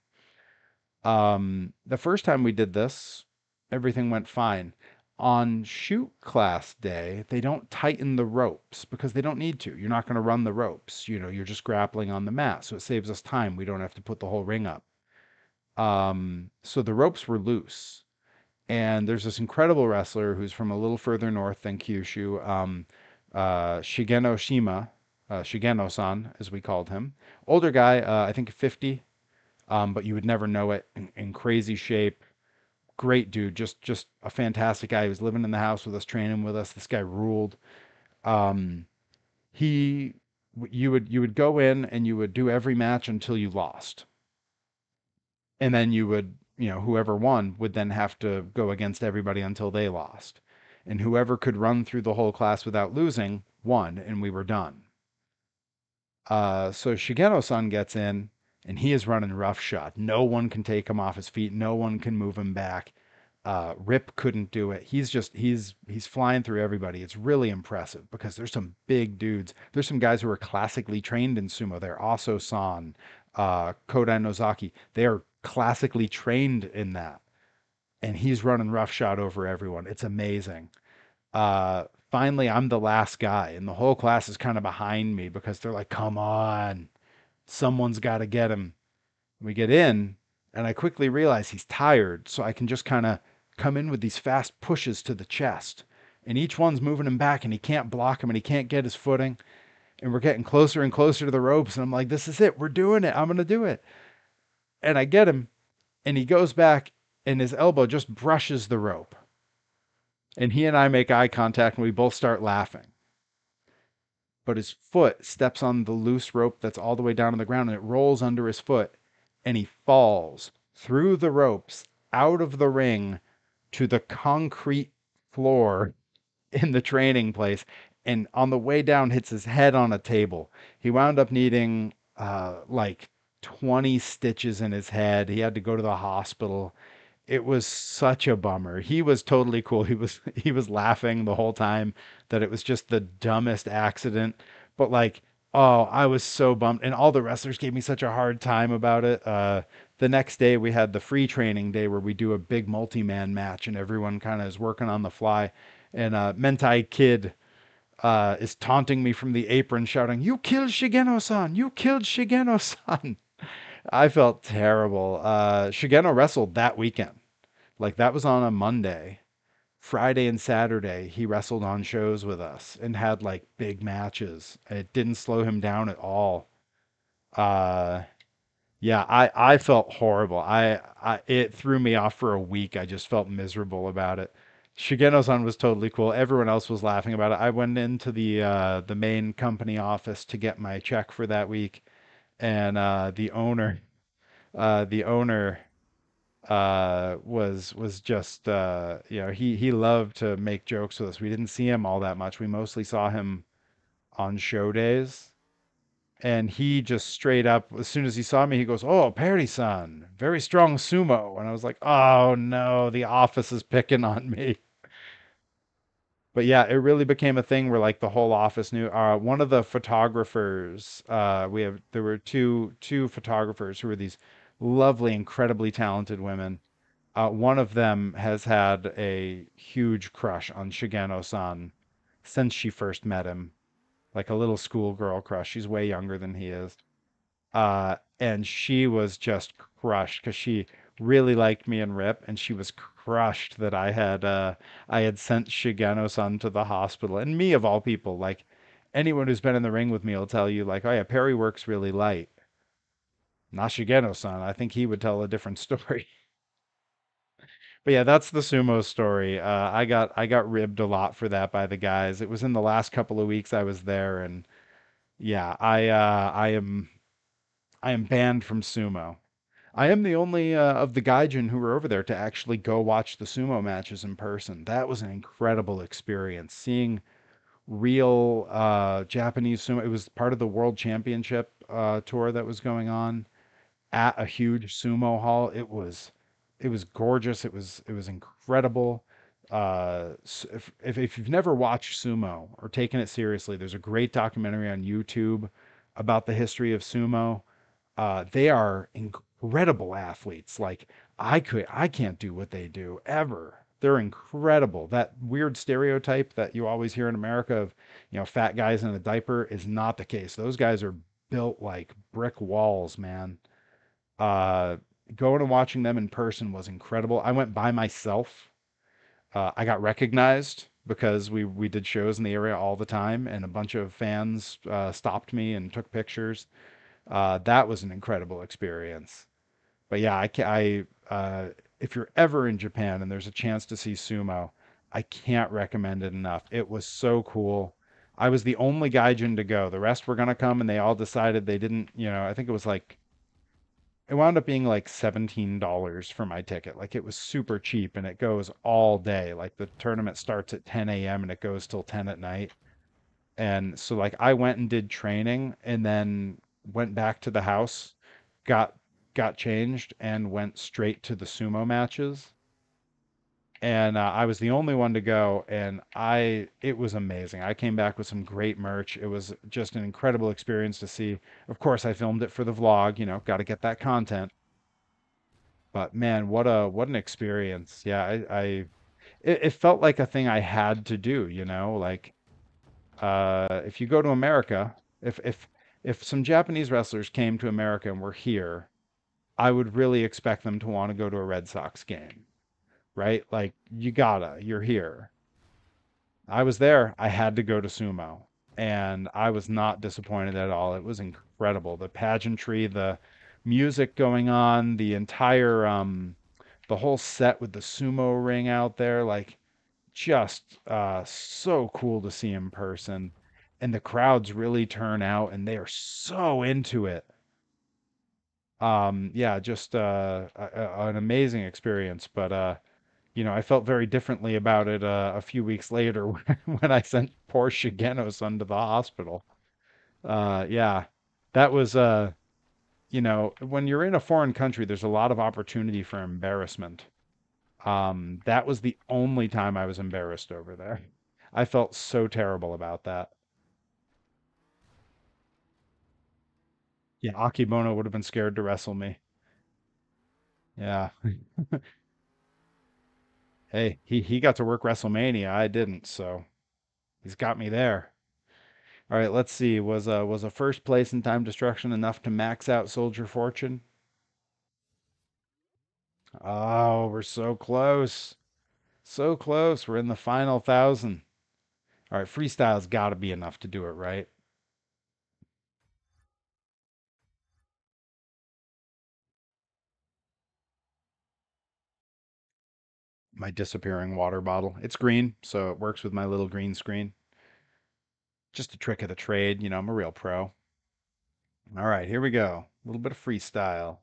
The first time we did this, everything went fine. On shoot class day, they don't tighten the ropes because they don't need to. You're not going to run the ropes. You're just grappling on the mat. So it saves us time. We don't have to put the whole ring up. So the ropes were loose. And there's this incredible wrestler who's from a little further north than Kyushu, Shigeno Shima, Shigeno-san, as we called him. Older guy, I think 50, but you would never know it. In crazy shape, great dude, just a fantastic guy. He was living in the house with us, training with us. This guy ruled. Um, he, you would go in and you would do every match until you lost, and then whoever won would then have to go against everybody until they lost, and whoever could run through the whole class without losing won, and we were done. So Shigeno-san gets in and he is running roughshod. No one can take him off his feet. No one can move him back. Rip couldn't do it. He's flying through everybody. It's really impressive because there's some big dudes. There's some guys who are classically trained in sumo. They're Aso San, Kodai Nozaki. They are classically trained in that, and he's running roughshod over everyone. It's amazing. Finally, I'm the last guy, and the whole class is kind of behind me because they're like, "Come on, someone's got to get him." We get in, and I quickly realize he's tired, so I can just kind of come in with these fast pushes to the chest. And each one's moving him back, and he can't block him, and he can't get his footing. And we're getting closer and closer to the ropes, and I'm like, this is it. We're doing it. I'm going to do it. And I get him, and he goes back, and his elbow just brushes the rope. And he and I make eye contact, and we both start laughing. But his foot steps on the loose rope that's all the way down on the ground, and it rolls under his foot, and he falls through the ropes out of the ring to the concrete floor in the training place, and on the way down hits his head on a table. He wound up needing like 20 stitches in his head. He had to go to the hospital. It was such a bummer. He was totally cool. He was laughing the whole time that it was just the dumbest accident. But like, oh, I was so bummed. And all the wrestlers gave me such a hard time about it. The next day we had the free training day where we do a big multi-man match and everyone kind of is working on the fly. And Mentai Kid is taunting me from the apron, shouting, "You killed Shigeno-san! You killed Shigeno-san!" I felt terrible. Shigeno wrestled that weekend. Like that was on a Monday. Friday and Saturday, he wrestled on shows with us and had like big matches. It didn't slow him down at all. Uh, yeah, I felt horrible. It threw me off for a week. I just felt miserable about it. Shigeno-san was totally cool. Everyone else was laughing about it. I went into the main company office to get my check for that week, and the owner was just he loved to make jokes with us. We didn't see him all that much. We mostly saw him on show days, and he just straight up, as soon as he saw me, he goes, "Oh, Perry-san, very strong sumo." And I was like, "Oh no, the office is picking on me." But yeah, it really became a thing where like the whole office knew. One of the photographers, there were two photographers who were these lovely, incredibly talented women. One of them has had a huge crush on Shigeno-san since she first met him, like a little schoolgirl crush. She's way younger than he is. And she was just crushed because she really liked me and Rip, and she was crushed that I had sent Shigeno-san to the hospital. And me of all people, like anyone who's been in the ring with me will tell you, like, oh yeah, Perry works really light. Not Shigeno-san. I think he would tell a different story. But yeah, that's the sumo story. I got ribbed a lot for that by the guys. It was in the last couple of weeks I was there, and yeah, I am banned from sumo. I am the only of the gaijin who were over there to actually go watch the sumo matches in person. That was an incredible experience. Seeing real Japanese sumo. It was part of the World Championship tour that was going on at a huge sumo hall. It was gorgeous. It was incredible. If you've never watched sumo or taken it seriously, there's a great documentary on YouTube about the history of sumo. They are incredible athletes. Like I can't do what they do ever. They're incredible. That weird stereotype that you always hear in America of, fat guys in a diaper is not the case. Those guys are built like brick walls, man. Uh, Going and watching them in person was incredible. I went by myself. I got recognized because we did shows in the area all the time, and a bunch of fans stopped me and took pictures. That was an incredible experience. But yeah, if you're ever in Japan and there's a chance to see sumo, I can't recommend it enough. It was so cool. I was the only gaijin to go. The rest were gonna come, and they all decided they didn't. I think it wound up being like $17 for my ticket. Like it was super cheap, and it goes all day. Like the tournament starts at 10 a.m. and it goes till 10 at night. And so like I went and did training and then went back to the house got got changed and went straight to the sumo matches. And I was the only one to go, and it was amazing. I came back with some great merch. It was just an incredible experience to see. Of course, I filmed it for the vlog, got to get that content. But man, what an experience. Yeah, it felt like a thing I had to do, like if you go to America, if some Japanese wrestlers came to America and were here, I would really expect them to want to go to a Red Sox game, right? Like you're here. I was there. I had to go to sumo, and I was not disappointed at all. It was incredible. The pageantry, the music going on, the whole set with the sumo ring out there, like just so cool to see in person. And the crowds really turn out, and they are so into it. Yeah, just an amazing experience. But I felt very differently about it a few weeks later when I sent poor Shigenu's son to the hospital. Yeah, that was, when you're in a foreign country, there's a lot of opportunity for embarrassment. That was the only time I was embarrassed over there. I felt so terrible about that. Yeah, Akibono would have been scared to wrestle me. Yeah. Hey, he got to work WrestleMania. I didn't, so he's got me there. All right, let's see. Was a first place in time destruction enough to max out Soldier Fortune? Oh, we're so close. So close. We're in the final 1,000. All right, freestyle's got to be enough to do it, right? My disappearing water bottle. It's green, so it works with my little green screen. Just a trick of the trade. I'm a real pro. All right, here we go. A little bit of freestyle.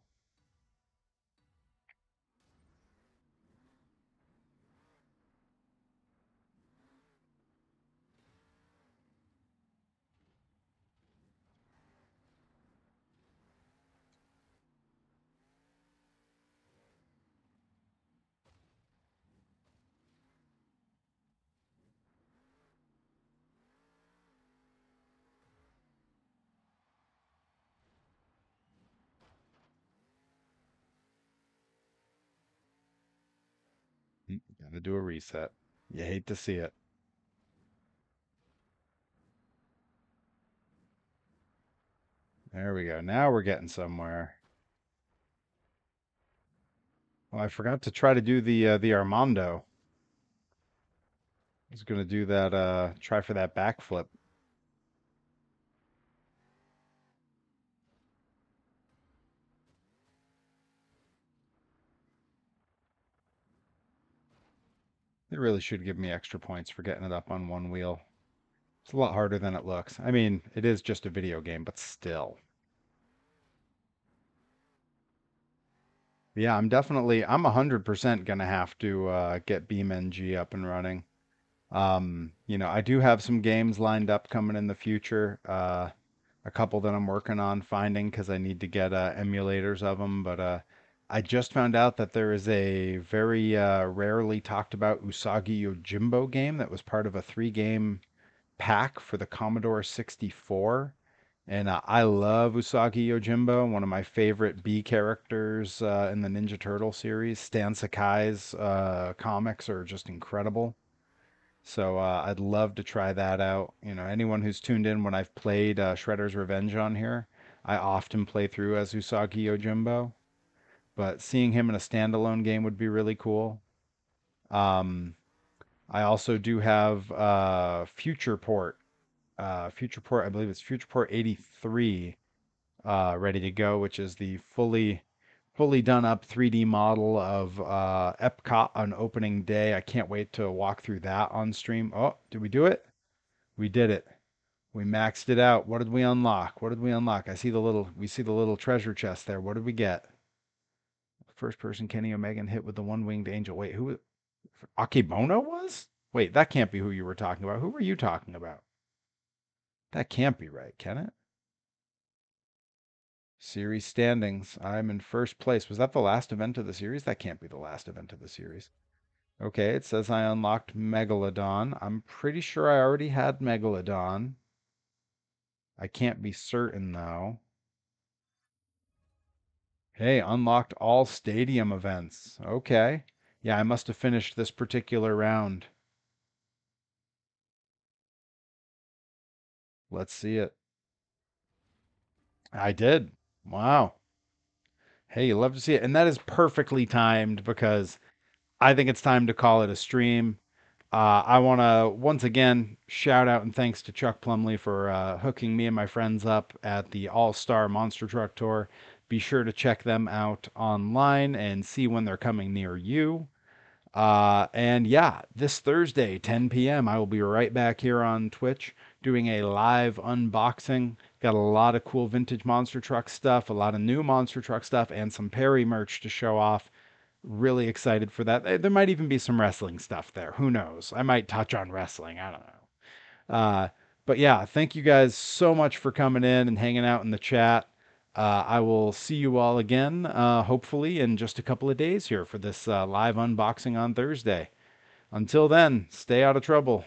Gotta do a reset. You hate to see it. There we go. Now we're getting somewhere. Well, I forgot to try to do the Armando. I was gonna do that try for that backflip. They really should give me extra points for getting it up on one wheel. It's a lot harder than it looks. I mean, it is just a video game, but still. Yeah, I'm 100% gonna have to get BeamNG up and running. I do have some games lined up coming in the future. A couple that I'm working on finding because I need to get emulators of them. But I just found out that there is a very rarely talked about Usagi Yojimbo game that was part of a three-game pack for the Commodore 64. And I love Usagi Yojimbo, one of my favorite B characters in the Ninja Turtle series. Stan Sakai's comics are just incredible. So I'd love to try that out. Anyone who's tuned in when I've played Shredder's Revenge on here, I often play through as Usagi Yojimbo. But seeing him in a standalone game would be really cool. Um, I also do have Futureport, I believe it's Futureport 83 ready to go, which is the fully done up 3D model of Epcot on opening day. I can't wait to walk through that on stream. Oh, did we do it? We did it. We maxed it out. What did we unlock? What did we unlock? We see the little treasure chest there. What did we get? First person Kenny Omega hit with the one winged angel. Wait, who Akibono was? Wait, that can't be who you were talking about. Who were you talking about? That can't be right, can it? Series standings. I'm in first place. Was that the last event of the series? That can't be the last event of the series. Okay, it says I unlocked Megalodon. I'm pretty sure I already had Megalodon. I can't be certain though. Hey, unlocked all stadium events. Okay. Yeah, I must have finished this particular round. Let's see it. I did. Wow. Hey, you love to see it. And that is perfectly timed because I think it's time to call it a stream. I want to once again shout out and thanks to Chuck Plumley for hooking me and my friends up at the All Star Monster Truck Tour. Be sure to check them out online and see when they're coming near you. And yeah, this Thursday, 10 p.m., I will be right back here on Twitch doing a live unboxing. Got a lot of cool vintage monster truck stuff, a lot of new monster truck stuff, and some Perry merch to show off. Really excited for that. There might even be some wrestling stuff there. Who knows? I might touch on wrestling. I don't know. But yeah, thank you guys so much for coming in and hanging out in the chat. I will see you all again, hopefully, in just a couple of days here for this live unboxing on Thursday. Until then, stay out of trouble.